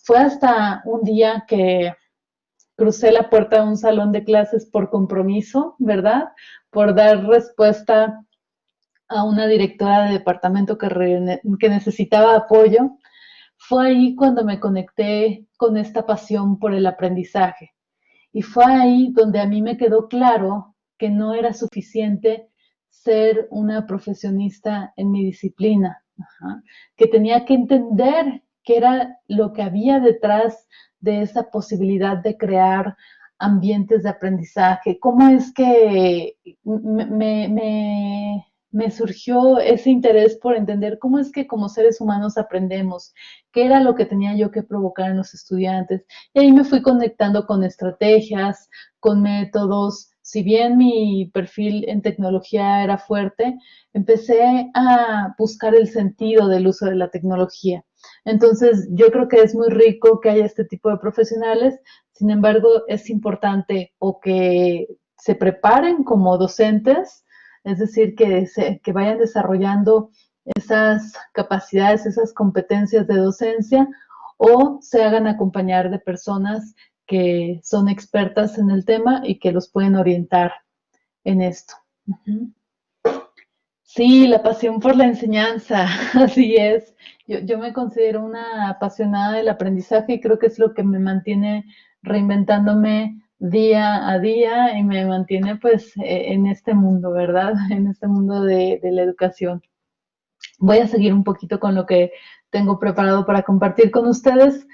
Fue hasta un día que crucé la puerta de un salón de clases por compromiso, ¿verdad? Por dar respuesta a una directora de departamento que necesitaba apoyo. Fue ahí cuando me conecté con esta pasión por el aprendizaje. Y fue ahí donde a mí me quedó claro que no era suficiente ser una profesionista en mi disciplina, que tenía que entender qué era lo que había detrás de esa posibilidad de crear ambientes de aprendizaje, cómo es que me surgió ese interés por entender cómo es que como seres humanos aprendemos, qué era lo que tenía yo que provocar en los estudiantes. Y ahí me fui conectando con estrategias, con métodos. Si bien mi perfil en tecnología era fuerte, empecé a buscar el sentido del uso de la tecnología. Entonces, yo creo que es muy rico que haya este tipo de profesionales. Sin embargo, es importante o que se preparen como docentes, es decir, que vayan desarrollando esas capacidades, esas competencias de docencia, o se hagan acompañar de personas que son expertas en el tema y que los pueden orientar en esto. Sí, la pasión por la enseñanza, así es. Yo me considero una apasionada del aprendizaje y creo que es lo que me mantiene reinventándome día a día y me mantiene pues en este mundo, ¿verdad? En este mundo de la educación. Voy a seguir un poquito con lo que tengo preparado para compartir con ustedes.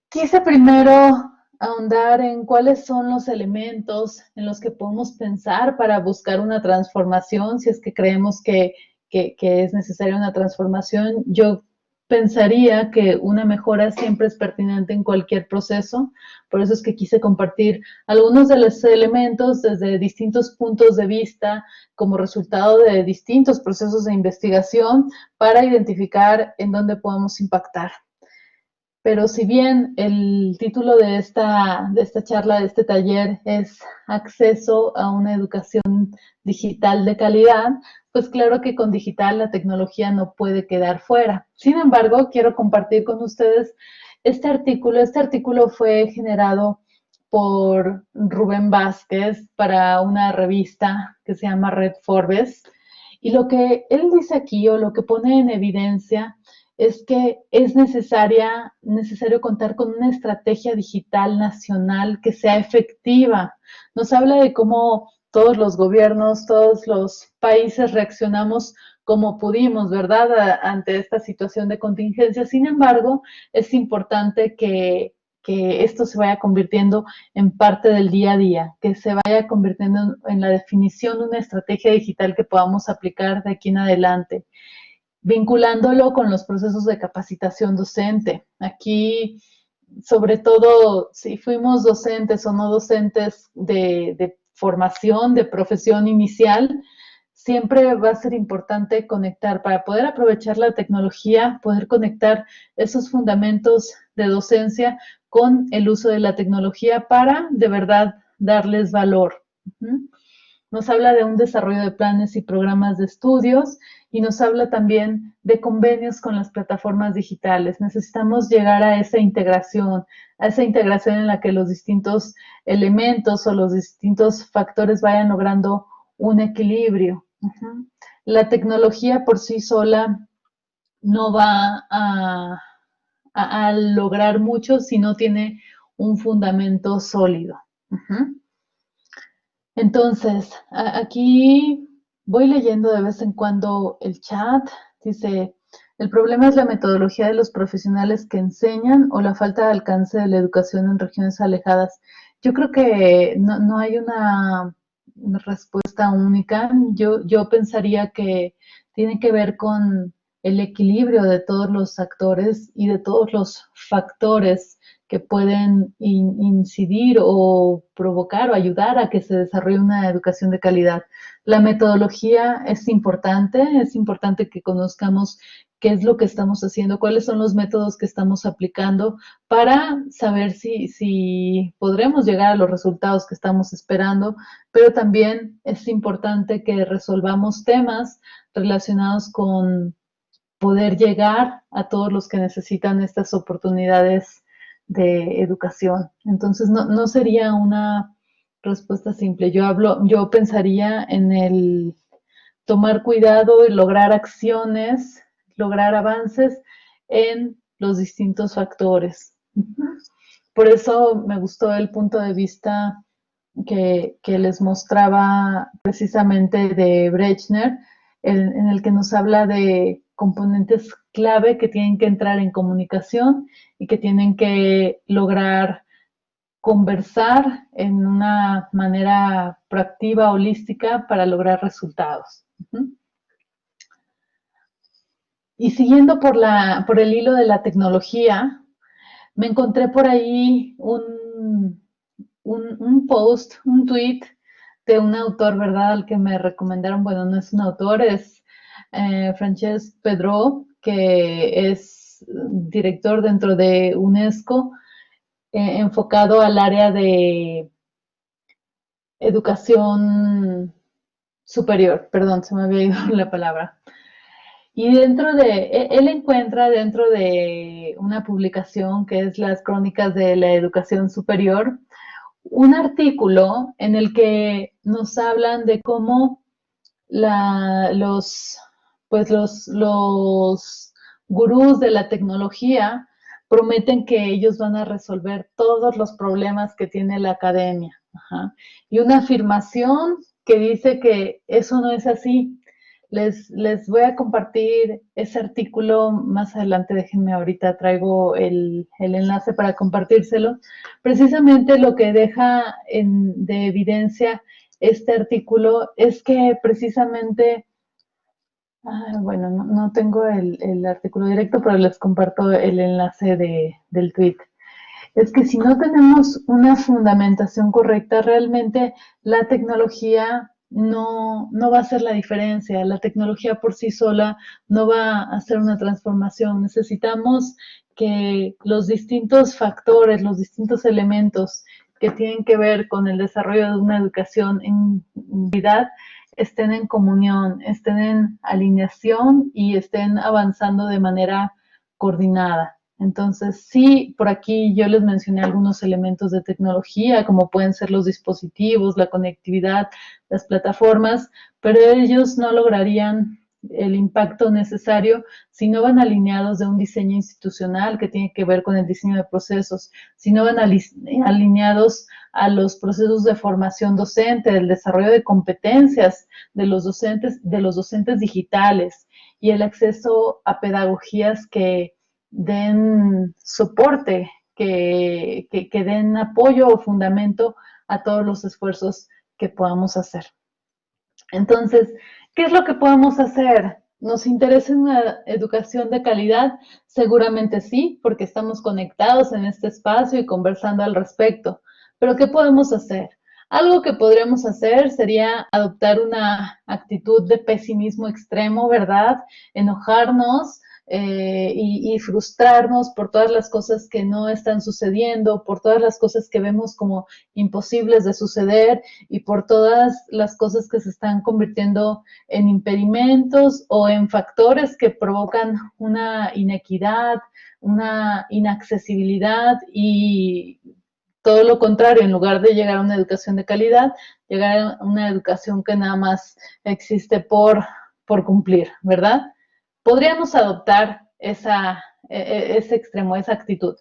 Quise primero ahondar en cuáles son los elementos en los que podemos pensar para buscar una transformación, si es que creemos que es necesaria una transformación. Yo pensaría que una mejora siempre es pertinente en cualquier proceso, por eso es que quise compartir algunos de los elementos desde distintos puntos de vista como resultado de distintos procesos de investigación para identificar en dónde podemos impactar. Pero si bien el título de esta charla, de este taller, es acceso a una educación digital de calidad, pues claro que con digital la tecnología no puede quedar fuera. Sin embargo, quiero compartir con ustedes este artículo. Este artículo fue generado por Rubén Vázquez para una revista que se llama Red Forbes. Y lo que él dice aquí, o lo que pone en evidencia, es que es necesario contar con una estrategia digital nacional que sea efectiva. Nos habla de cómo todos los gobiernos, todos los países reaccionamos como pudimos, ¿verdad?, ante esta situación de contingencia. Sin embargo, es importante que esto se vaya convirtiendo en parte del día a día, que se vaya convirtiendo en la definición de una estrategia digital que podamos aplicar de aquí en adelante, vinculándolo con los procesos de capacitación docente. Aquí sobre todo si fuimos docentes o no docentes de formación, de profesión inicial, siempre va a ser importante conectar para poder aprovechar la tecnología, poder conectar esos fundamentos de docencia con el uso de la tecnología para de verdad darles valor. Nos habla de un desarrollo de planes y programas de estudios y nos habla también de convenios con las plataformas digitales. Necesitamos llegar a esa integración en la que los distintos elementos o los distintos factores vayan logrando un equilibrio. La tecnología por sí sola no va a lograr mucho si no tiene un fundamento sólido. Entonces, aquí voy leyendo de vez en cuando el chat. Dice, el problema es la metodología de los profesionales que enseñan o la falta de alcance de la educación en regiones alejadas. Yo creo que no hay una respuesta única. Yo pensaría que tiene que ver con el equilibrio de todos los actores y de todos los factores que pueden incidir o provocar o ayudar a que se desarrolle una educación de calidad. La metodología es importante que conozcamos qué es lo que estamos haciendo, cuáles son los métodos que estamos aplicando para saber si podremos llegar a los resultados que estamos esperando, pero también es importante que resolvamos temas relacionados con poder llegar a todos los que necesitan estas oportunidades de educación. Entonces, no sería una respuesta simple. Yo pensaría en el tomar cuidado y lograr acciones, lograr avances en los distintos factores. Por eso me gustó el punto de vista que les mostraba precisamente de Brechner, en el que nos habla de componentes clave que tienen que entrar en comunicación y que tienen que lograr conversar en una manera proactiva, holística, para lograr resultados. Y siguiendo por el hilo de la tecnología, me encontré por ahí un post, un tweet de un autor, ¿verdad? Al que me recomendaron, bueno, no es un autor, es Francesc Pedró, que es director dentro de UNESCO, enfocado al área de educación superior, perdón, se me había ido la palabra. Y él encuentra dentro de una publicación que es las Crónicas de la Educación Superior, un artículo en el que nos hablan de cómo los gurús de la tecnología prometen que ellos van a resolver todos los problemas que tiene la academia. Ajá. Y una afirmación que dice que eso no es así. Les voy a compartir ese artículo más adelante, déjenme ahorita, traigo el enlace para compartírselo. Precisamente lo que deja de evidencia este artículo es que precisamente, bueno, no tengo el artículo directo, pero les comparto el enlace del tweet. Es que si no tenemos una fundamentación correcta, realmente la tecnología no va a hacer la diferencia. La tecnología por sí sola no va a hacer una transformación. Necesitamos que los distintos factores, los distintos elementos que tienen que ver con el desarrollo de una educación en calidad estén en comunión, estén en alineación y estén avanzando de manera coordinada. Entonces, sí, por aquí yo les mencioné algunos elementos de tecnología, como pueden ser los dispositivos, la conectividad, las plataformas, pero ellos no lograrían el impacto necesario si no van alineados de un diseño institucional que tiene que ver con el diseño de procesos, si no van alineados a los procesos de formación docente, del desarrollo de competencias de los docentes digitales y el acceso a pedagogías que den soporte, que den apoyo o fundamento a todos los esfuerzos que podamos hacer. Entonces, ¿qué es lo que podemos hacer? ¿Nos interesa una educación de calidad? Seguramente sí, porque estamos conectados en este espacio y conversando al respecto. Pero ¿qué podemos hacer? Algo que podríamos hacer sería adoptar una actitud de pesimismo extremo, ¿verdad? Enojarnos y frustrarnos por todas las cosas que no están sucediendo, por todas las cosas que vemos como imposibles de suceder y por todas las cosas que se están convirtiendo en impedimentos o en factores que provocan una inequidad, una inaccesibilidad y todo lo contrario, en lugar de llegar a una educación de calidad, llegar a una educación que nada más existe por cumplir, ¿verdad? Podríamos adoptar ese extremo, esa actitud.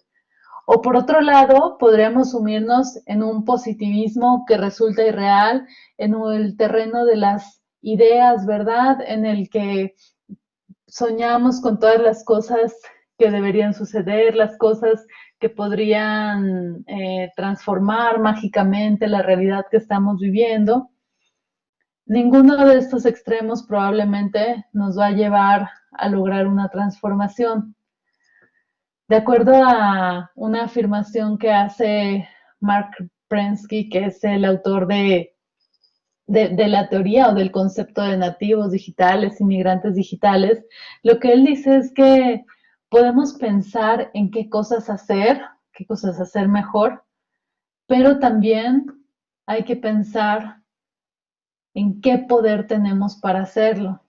O por otro lado, podríamos sumirnos en un positivismo que resulta irreal, en el terreno de las ideas, ¿verdad? En el que soñamos con todas las cosas que deberían suceder, las cosas que podrían transformar mágicamente la realidad que estamos viviendo. Ninguno de estos extremos probablemente nos va a llevar a lograr una transformación. De acuerdo a una afirmación que hace Mark Prensky, que es el autor de la teoría o del concepto de nativos digitales, inmigrantes digitales, lo que él dice es que podemos pensar en qué cosas hacer mejor, pero también hay que pensar en qué poder tenemos para hacerlo.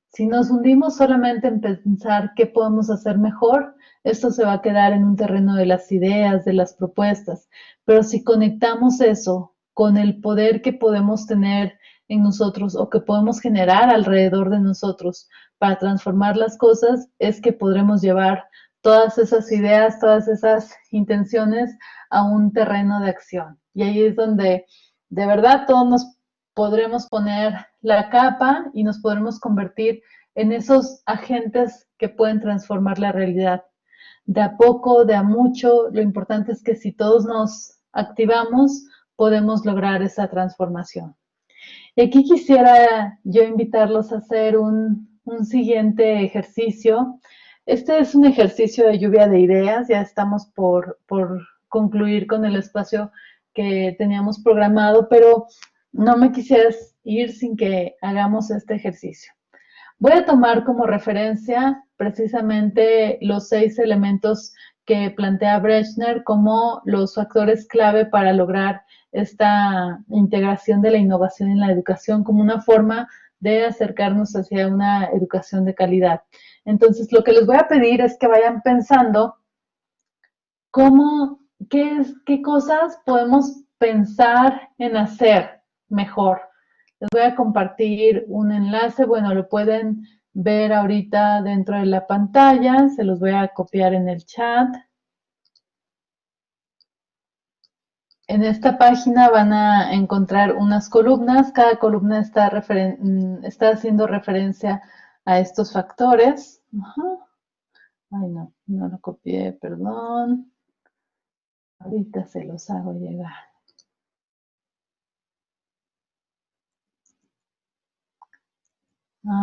Si nos hundimos solamente en pensar qué podemos hacer mejor, esto se va a quedar en un terreno de las ideas, de las propuestas. Pero si conectamos eso con el poder que podemos tener en nosotros o que podemos generar alrededor de nosotros para transformar las cosas, es que podremos llevar todas esas ideas, todas esas intenciones a un terreno de acción. Y ahí es donde de verdad todos nos podremos poner la capa y nos podremos convertir en esos agentes que pueden transformar la realidad. De a poco, de a mucho, lo importante es que si todos nos activamos, podemos lograr esa transformación. Y aquí quisiera yo invitarlos a hacer un siguiente ejercicio. Este es un ejercicio de lluvia de ideas, ya estamos por concluir con el espacio que teníamos programado, pero no me quisieras ir sin que hagamos este ejercicio. Voy a tomar como referencia precisamente los 6 elementos que plantea Brechner como los factores clave para lograr esta integración de la innovación en la educación como una forma de acercarnos hacia una educación de calidad. Entonces, lo que les voy a pedir es que vayan pensando cómo, qué cosas podemos pensar en hacer mejor. Les voy a compartir un enlace, bueno, lo pueden ver ahorita dentro de la pantalla, se los voy a copiar en el chat. En esta página van a encontrar unas columnas, cada columna está haciendo referencia a estos factores. Ay, no lo copié, perdón. Ahorita se los hago llegar.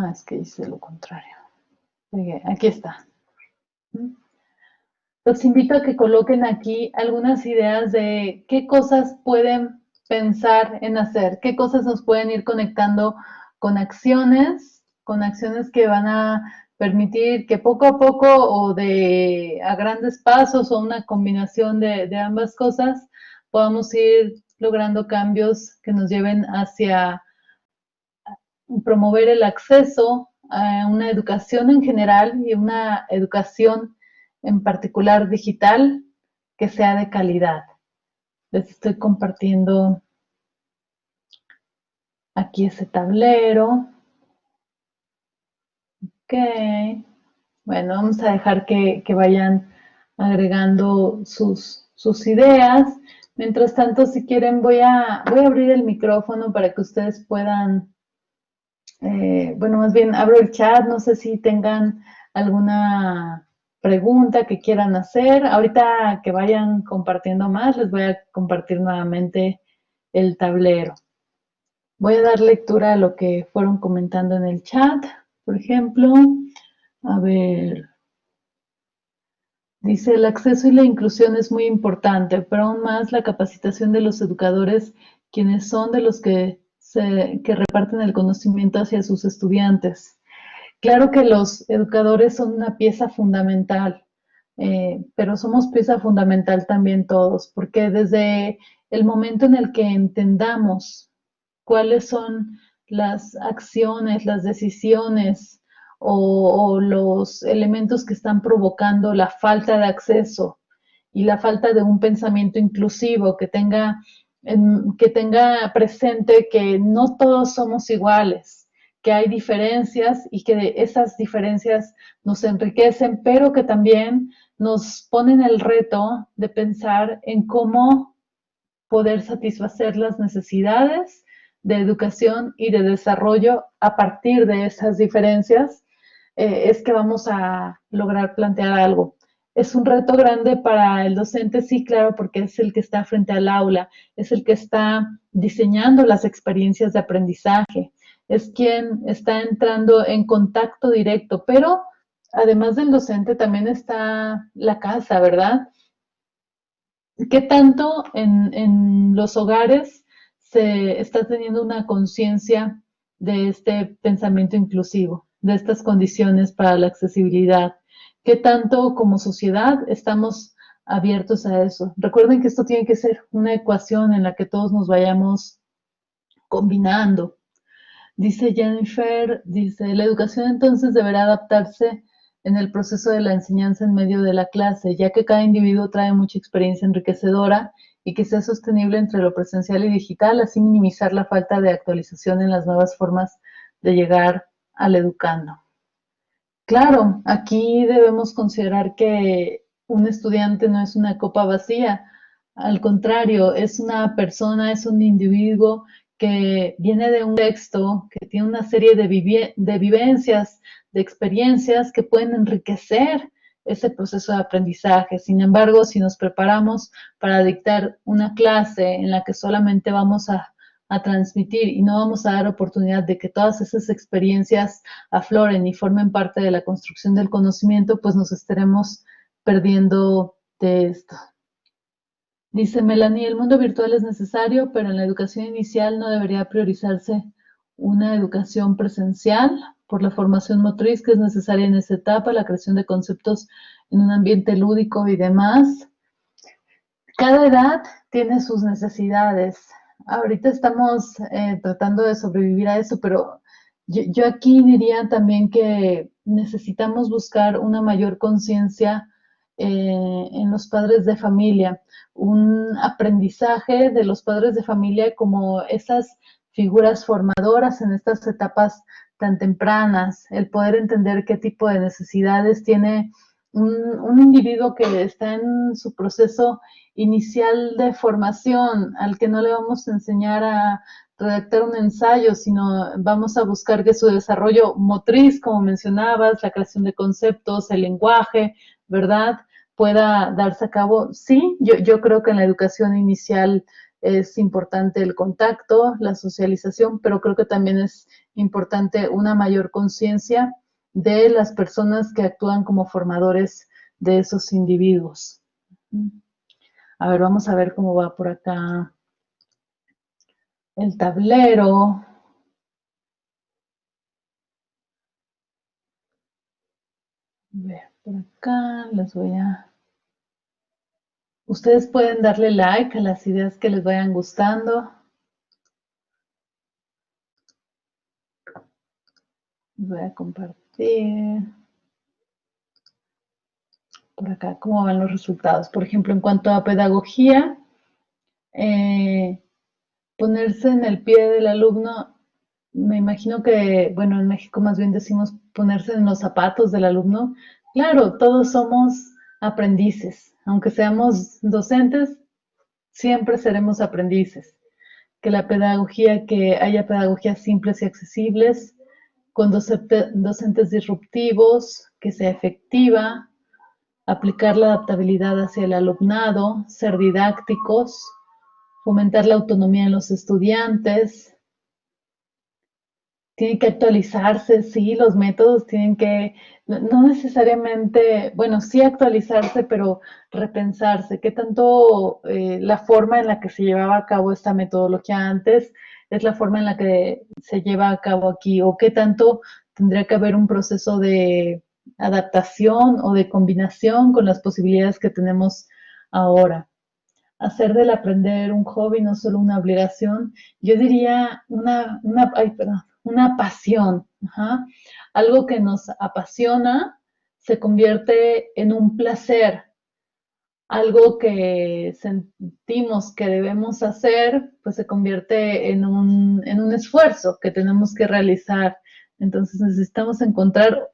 Es que hice lo contrario. Aquí está. Los invito a que coloquen aquí algunas ideas de qué cosas pueden pensar en hacer, qué cosas nos pueden ir conectando con acciones que van a permitir que poco a poco o a grandes pasos o una combinación de ambas cosas podamos ir logrando cambios que nos lleven hacia promover el acceso a una educación en general y una educación en particular digital que sea de calidad. Les estoy compartiendo aquí ese tablero. Ok. Bueno, vamos a dejar que vayan agregando sus ideas. Mientras tanto, si quieren, voy a abrir el micrófono para que ustedes puedan bueno, más bien abro el chat, no sé si tengan alguna pregunta que quieran hacer. Ahorita que vayan compartiendo más, les voy a compartir nuevamente el tablero. Voy a dar lectura a lo que fueron comentando en el chat. Por ejemplo, a ver, dice, el acceso y la inclusión es muy importante, pero aún más la capacitación de los educadores, quienes son de los que reparten el conocimiento hacia sus estudiantes. Claro que los educadores son una pieza fundamental, pero somos pieza fundamental también todos, porque desde el momento en el que entendamos cuáles son las acciones, las decisiones o los elementos que están provocando la falta de acceso y la falta de un pensamiento inclusivo que tenga presente que no todos somos iguales, que hay diferencias y que esas diferencias nos enriquecen, pero que también nos ponen el reto de pensar en cómo poder satisfacer las necesidades de educación y de desarrollo a partir de esas diferencias, es que vamos a lograr plantear algo. Es un reto grande para el docente, sí, claro, porque es el que está frente al aula, es el que está diseñando las experiencias de aprendizaje, es quien está entrando en contacto directo, pero además del docente también está la casa, ¿verdad? ¿Qué tanto en los hogares se está teniendo una conciencia de este pensamiento inclusivo, de estas condiciones para la accesibilidad? ¿Qué tanto como sociedad estamos abiertos a eso? Recuerden que esto tiene que ser una ecuación en la que todos nos vayamos combinando. Dice Jennifer, dice, la educación entonces deberá adaptarse en el proceso de la enseñanza en medio de la clase, ya que cada individuo trae mucha experiencia enriquecedora y que sea sostenible entre lo presencial y digital, así minimizar la falta de actualización en las nuevas formas de llegar al educando. Claro, aquí debemos considerar que un estudiante no es una copa vacía, al contrario, es una persona, es un individuo que viene de un texto, que tiene una serie de vivencias, de experiencias que pueden enriquecer ese proceso de aprendizaje. Sin embargo, si nos preparamos para dictar una clase en la que solamente vamos a transmitir y no vamos a dar oportunidad de que todas esas experiencias afloren y formen parte de la construcción del conocimiento, pues nos estaremos perdiendo de esto. Dice Melanie, el mundo virtual es necesario, pero en la educación inicial no debería priorizarse una educación presencial por la formación motriz que es necesaria en esa etapa, la creación de conceptos en un ambiente lúdico y demás. Cada edad tiene sus necesidades. Ahorita estamos tratando de sobrevivir a eso, pero yo aquí diría también que necesitamos buscar una mayor conciencia en los padres de familia, un aprendizaje de los padres de familia como esas figuras formadoras en estas etapas tan tempranas, el poder entender qué tipo de necesidades tiene un individuo que está en su proceso inicial de formación, al que no le vamos a enseñar a redactar un ensayo, sino vamos a buscar que su desarrollo motriz, como mencionabas, la creación de conceptos, el lenguaje, ¿verdad? Pueda darse a cabo. Sí, yo creo que en la educación inicial es importante el contacto, la socialización, pero creo que también es importante una mayor conciencia de las personas que actúan como formadores de esos individuos. A ver, vamos a ver cómo va por acá el tablero. A ver, por acá les voy a... Ustedes pueden darle like a las ideas que les vayan gustando. Voy a compartir por acá cómo van los resultados. Por ejemplo, en cuanto a pedagogía, eh, ponerse en el pie del alumno, me imagino que, bueno, en México más bien decimos ponerse en los zapatos del alumno. Claro, todos somos aprendices, aunque seamos docentes, siempre seremos aprendices. Que haya pedagogías simples y accesibles, con docentes disruptivos, que sea efectiva, aplicar la adaptabilidad hacia el alumnado, ser didácticos, fomentar la autonomía en los estudiantes, tiene que actualizarse, sí, los métodos tienen que, no necesariamente, bueno, sí actualizarse, pero repensarse. ¿Qué tanto la forma en la que se llevaba a cabo esta metodología antes es la forma en la que se lleva a cabo aquí? ¿O qué tanto tendría que haber un proceso de adaptación o de combinación con las posibilidades que tenemos ahora? Hacer del aprender un hobby no solo una obligación, yo diría una pasión, ajá. Algo que nos apasiona se convierte en un placer, algo que sentimos que debemos hacer, pues se convierte en un esfuerzo que tenemos que realizar. Entonces necesitamos encontrar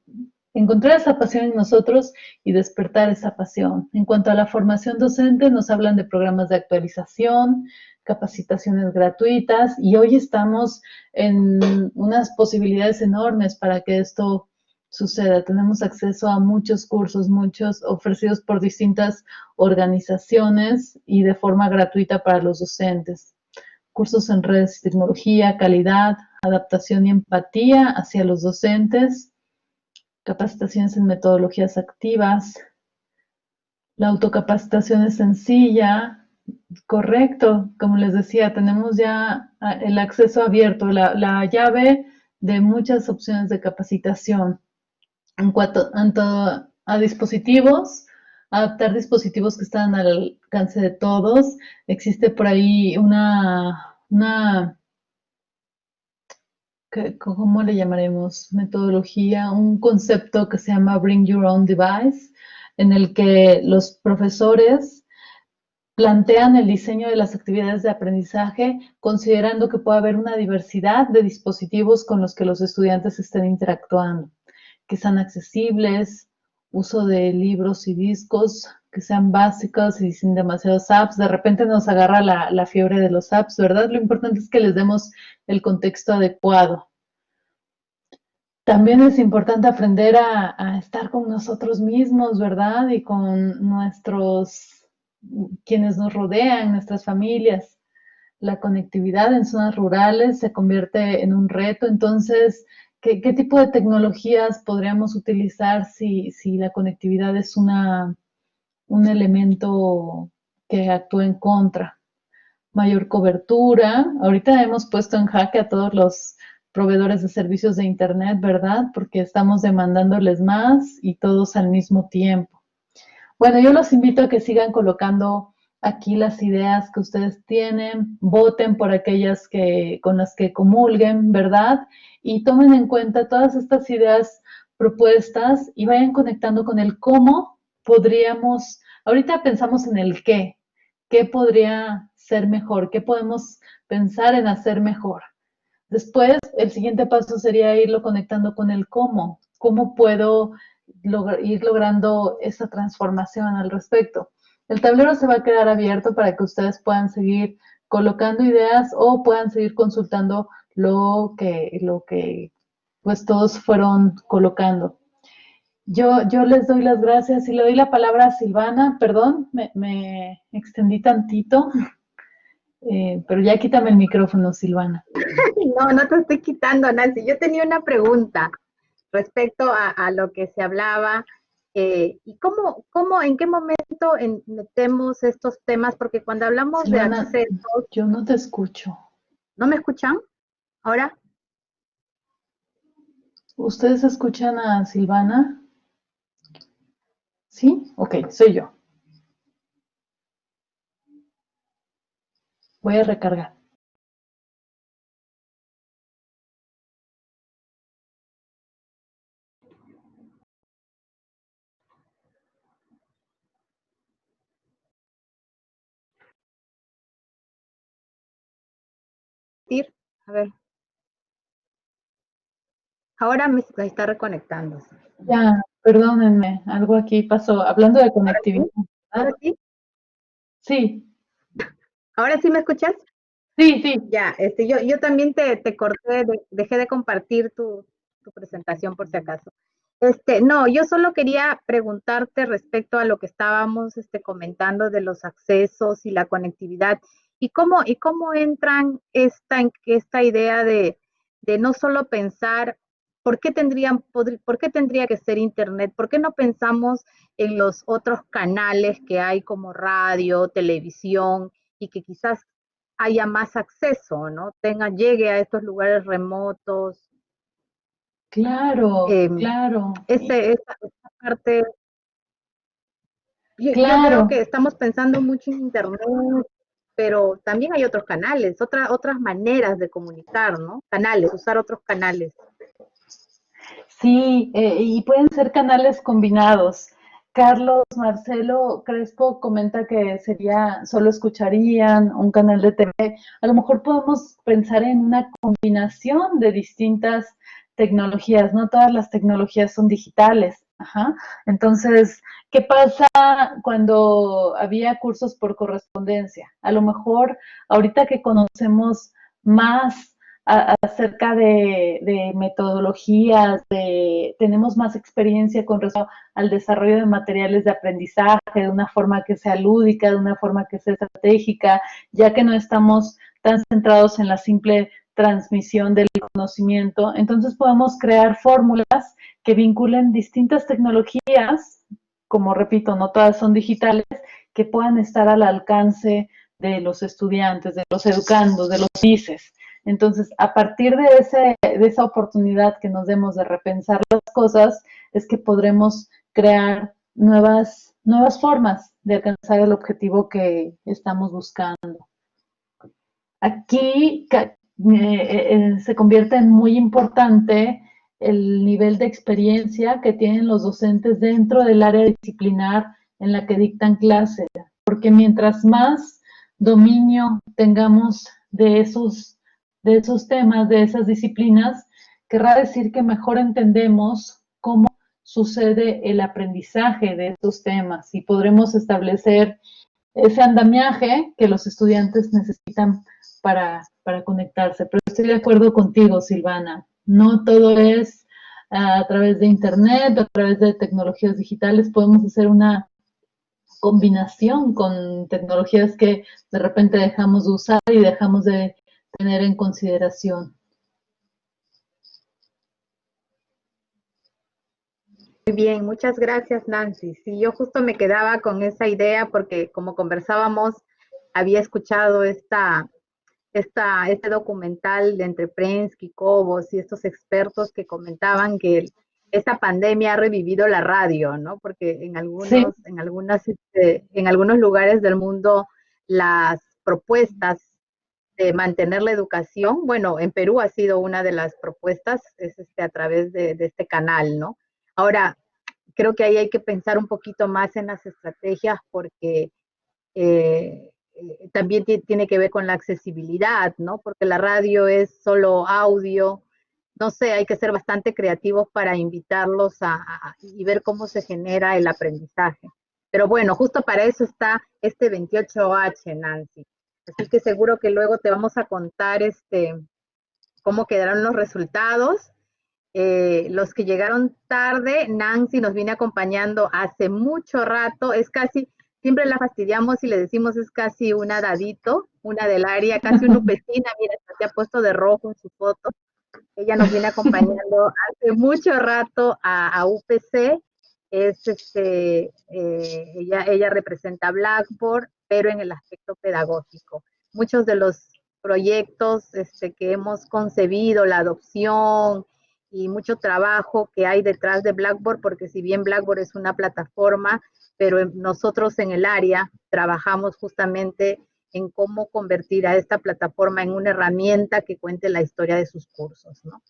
esa pasión en nosotros y despertar esa pasión. En cuanto a la formación docente, nos hablan de programas de actualización, capacitaciones gratuitas y hoy estamos en unas posibilidades enormes para que esto suceda. Tenemos acceso a muchos cursos, muchos ofrecidos por distintas organizaciones y de forma gratuita para los docentes. Cursos en redes y tecnología, calidad, adaptación y empatía hacia los docentes, capacitaciones en metodologías activas. La autocapacitación es sencilla, correcto, como les decía, tenemos ya el acceso abierto, la llave de muchas opciones de capacitación en cuanto a dispositivos, adaptar dispositivos que están al alcance de todos. Existe por ahí ¿cómo le llamaremos? Metodología, un concepto que se llama Bring Your Own Device, en el que los profesores plantean el diseño de las actividades de aprendizaje considerando que puede haber una diversidad de dispositivos con los que los estudiantes estén interactuando, que sean accesibles, uso de libros y discos que sean básicos y sin demasiados apps. De repente nos agarra la fiebre de los apps, ¿verdad? Lo importante es que les demos el contexto adecuado. También es importante aprender a estar con nosotros mismos, ¿verdad? Y con quienes nos rodean, nuestras familias. La conectividad en zonas rurales se convierte en un reto. Entonces, ¿qué tipo de tecnologías podríamos utilizar si la conectividad es un elemento que actúa en contra? Mayor cobertura. Ahorita hemos puesto en jaque a todos los proveedores de servicios de Internet, ¿verdad? Porque estamos demandándoles más y todos al mismo tiempo. Bueno, yo los invito a que sigan colocando aquí las ideas que ustedes tienen, voten por aquellas con las que comulguen, ¿verdad? Y tomen en cuenta todas estas ideas propuestas y vayan conectando con el cómo podríamos, ahorita pensamos en el qué podría ser mejor, qué podemos pensar en hacer mejor. Después, el siguiente paso sería irlo conectando con el cómo puedo ir logrando esa transformación al respecto. El tablero se va a quedar abierto para que ustedes puedan seguir colocando ideas o puedan seguir consultando lo que pues todos fueron colocando. Yo les doy las gracias y le doy la palabra a Silvana. Perdón, me extendí tantito, pero ya quítame el micrófono, Silvana. No, no te estoy quitando, Nancy. Yo tenía una pregunta respecto a lo que se hablaba. ¿Y en qué momento metemos estos temas? Porque cuando hablamos de Silvana, acceso, yo no te escucho. ¿no me escuchan? Ahora, ¿Ustedes escuchan a Silvana? ¿Sí? Ok, soy yo. Voy a recargar. a ver, ahora me está reconectándose. Ya, perdónenme, algo aquí pasó. Hablando de conectividad, ¿Ahora ¿verdad? sí? Sí, ¿Ahora sí me escuchas? sí, sí. Ya, yo también te corté, dejé de compartir tu presentación por si acaso. No, yo solo quería preguntarte respecto a lo que estábamos comentando de los accesos y la conectividad y cómo entran esta idea de de no solo pensar por qué tendría que ser Internet, por qué no pensamos en los otros canales que hay como radio, televisión y que quizás haya más acceso, ¿no? Llegue a estos lugares remotos. Claro, Eh, claro, esa parte, yo veo claro. que estamos pensando mucho en Internet, pero también hay otros canales, otras maneras de comunicar, ¿no? Canales, usar otros canales. Sí, y pueden ser canales combinados. Carlos Marcelo Crespo comenta que sería, solo escucharían un canal de TV. A lo mejor podemos pensar en una combinación de distintas tecnologías. No todas las tecnologías son digitales. Ajá. Entonces, ¿qué pasa cuando había cursos por correspondencia? A lo mejor ahorita que conocemos más acerca de metodologías, tenemos más experiencia con respecto al desarrollo de materiales de aprendizaje, de una forma que sea lúdica, de una forma que sea estratégica, ya que no estamos tan centrados en la simple transmisión del conocimiento. Entonces podemos crear fórmulas que vinculen distintas tecnologías, como repito, no todas son digitales, que puedan estar al alcance de los estudiantes, de los educandos, de los ICES. Entonces, a partir de esa oportunidad que nos demos de repensar las cosas, es que podremos crear nuevas formas de alcanzar el objetivo que estamos buscando. Aquí se convierte en muy importante el nivel de experiencia que tienen los docentes dentro del área disciplinar en la que dictan clase, porque mientras más dominio tengamos de esos temas, de esas disciplinas, querrá decir que mejor entendemos cómo sucede el aprendizaje de estos temas y podremos establecer ese andamiaje que los estudiantes necesitan para conectarse. Pero estoy de acuerdo contigo, Silvana. No todo es a través de Internet, a través de tecnologías digitales. Podemos hacer una combinación con tecnologías que de repente dejamos de usar y dejamos de tener en consideración. Muy bien, muchas gracias, Nancy. Sí, yo justo me quedaba con esa idea porque como conversábamos, había escuchado este documental de entre Prensky, Cobos y estos expertos que comentaban que esta pandemia ha revivido la radio, ¿no? Porque Sí, en algunos lugares del mundo las propuestas de mantener la educación, bueno, en Perú ha sido una de las propuestas, es a través de este canal, ¿no? Ahora, creo que ahí hay que pensar un poquito más en las estrategias porque también tiene que ver con la accesibilidad, ¿no? Porque la radio es solo audio, no sé, hay que ser bastante creativos para invitarlos y ver cómo se genera el aprendizaje. Pero bueno, justo para eso está este 28H, Nancy. Así que seguro que luego te vamos a contar cómo quedaron los resultados. Los que llegaron tarde, Nancy nos viene acompañando hace mucho rato, es casi, siempre la fastidiamos y le decimos es casi una dadito, una del área, casi una upecina, mira, se ha puesto de rojo en su foto. Ella nos viene acompañando hace mucho rato a UPC, ella representa Blackboard, pero en el aspecto pedagógico. Muchos de los proyectos que hemos concebido, la adopción y mucho trabajo que hay detrás de Blackboard, porque si bien Blackboard es una plataforma, pero nosotros en el área trabajamos justamente en cómo convertir a esta plataforma en una herramienta que cuente la historia de sus cursos, ¿no?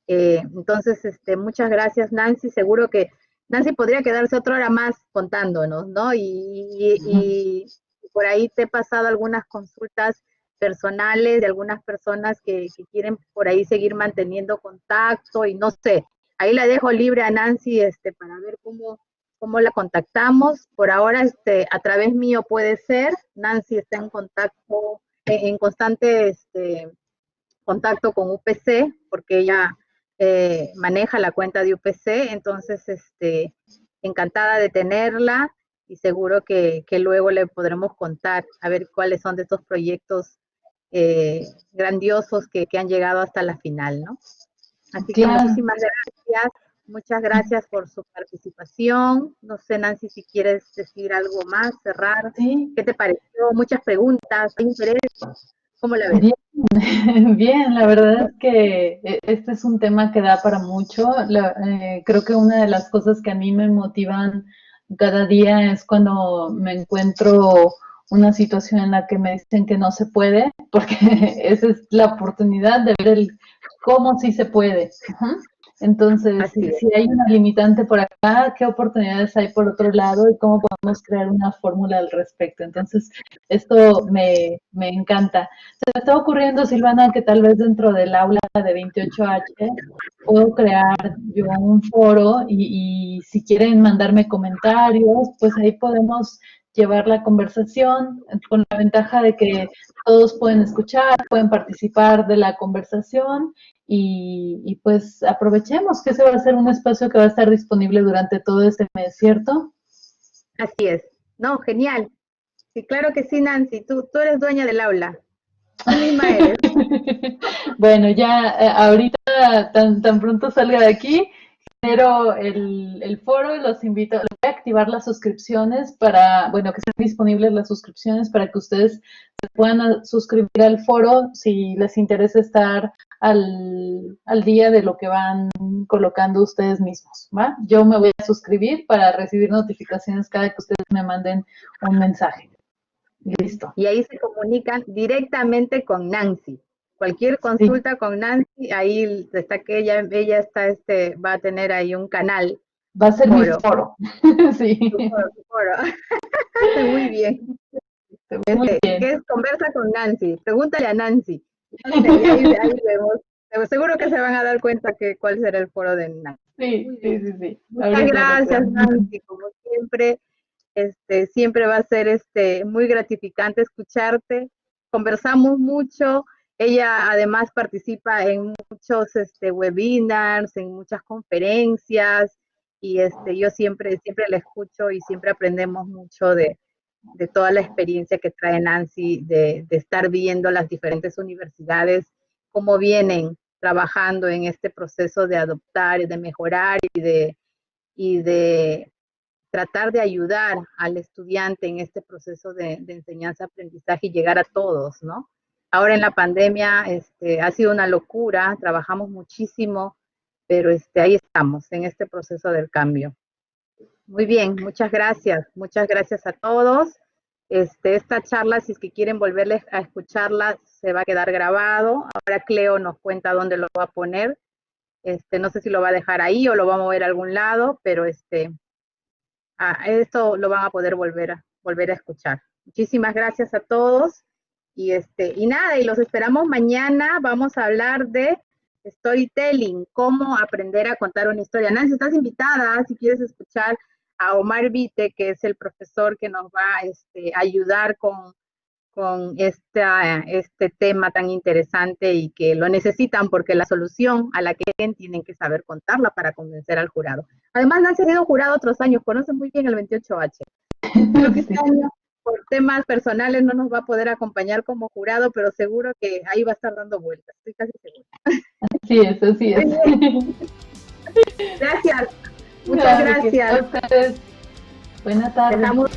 Entonces, muchas gracias, Nancy. Seguro que Nancy podría quedarse otra hora más contándonos, ¿no? Y por ahí te he pasado algunas consultas personales de algunas personas que quieren por ahí seguir manteniendo contacto y no sé, ahí la dejo libre a Nancy para ver cómo la contactamos. Por ahora, a través mío puede ser. Nancy está en contacto, en constante contacto con UPC, porque ella maneja la cuenta de UPC, entonces encantada de tenerla y seguro que luego le podremos contar a ver cuáles son de estos proyectos grandiosos que han llegado hasta la final, ¿no? Así que Claro. muchas gracias por su participación. No sé, Nancy, si quieres decir algo más, cerrar. Sí, ¿Qué te pareció? Muchas preguntas, ¿hay interés? ¿Cómo la ves? bien, bien, la verdad es que este es un tema que da para mucho. Creo que una de las cosas que a mí me motivan cada día es cuando me encuentro una situación en la que me dicen que no se puede, porque esa es la oportunidad de ver el cómo sí se puede. Ajá. Entonces, Así es. si hay una limitante por acá, ¿qué oportunidades hay por otro lado y cómo podemos crear una fórmula al respecto? Entonces, esto me encanta. Se me está ocurriendo, Silvana, que tal vez dentro del aula de 28H puedo crear yo un foro y si quieren mandarme comentarios, pues ahí podemos llevar la conversación con la ventaja de que todos pueden escuchar, pueden participar de la conversación pues aprovechemos que ese va a ser un espacio que va a estar disponible durante todo este mes, ¿cierto? Así es. No, genial. Sí, claro que sí, Nancy. Tú eres dueña del aula. Tú misma eres. Bueno, ya ahorita tan pronto salga de aquí, genero el foro y los invito, voy a activar las suscripciones para, bueno, que estén disponibles las suscripciones para que ustedes se puedan suscribir al foro si les interesa estar al día de lo que van colocando ustedes mismos, ¿va? Yo me voy a suscribir para recibir notificaciones cada que ustedes me manden un mensaje. Listo. Y ahí se comunican directamente con Nancy. Cualquier Sí, consulta con Nancy, ahí está que ella está, va a tener ahí un canal, va a un ser mi foro, foro. Sí, su foro. Muy bien. muy bien. ¿Qué es? Conversa con Nancy. Pregúntale a Nancy. Y ahí vemos. Seguro que se van a dar cuenta que cuál será el foro de Nancy. Sí, Muy bien. sí, sí, sí. Muchas Ahorita lo gracias, creo. Nancy. Como siempre, siempre va a ser muy gratificante escucharte. Conversamos mucho. Ella además participa en muchos webinars, en muchas conferencias y yo siempre la escucho y siempre aprendemos mucho de toda la experiencia que trae Nancy, de estar viendo las diferentes universidades, cómo vienen trabajando en este proceso de adoptar y de mejorar y de tratar de ayudar al estudiante en este proceso de enseñanza-aprendizaje y llegar a todos, ¿no? Ahora en la pandemia ha sido una locura, trabajamos muchísimo, pero ahí estamos en este proceso del cambio. Muy bien, muchas gracias a todos. Esta charla, si es que quieren volverles a escucharla, se va a quedar grabado. Ahora Cleo nos cuenta dónde lo va a poner. No sé si lo va a dejar ahí o lo va a mover a algún lado, pero esto lo van a poder volver a escuchar. Muchísimas gracias a todos y nada, y los esperamos mañana. Vamos a hablar de storytelling, cómo aprender a contar una historia. Nancy, estás invitada si quieres escuchar a Omar Vite, que es el profesor que nos va a ayudar con este tema tan interesante y que lo necesitan porque la solución a la que tienen que saber contarla para convencer al jurado. Además, Nancy ha sido jurado otros años, conoce muy bien el 28H. Creo que este año, por temas personales, no nos va a poder acompañar como jurado, pero seguro que ahí va a estar dando vueltas, estoy casi segura. Así es, así es. Gracias, muchas No, de que gracias. a ustedes. Buena tarde. Dejamos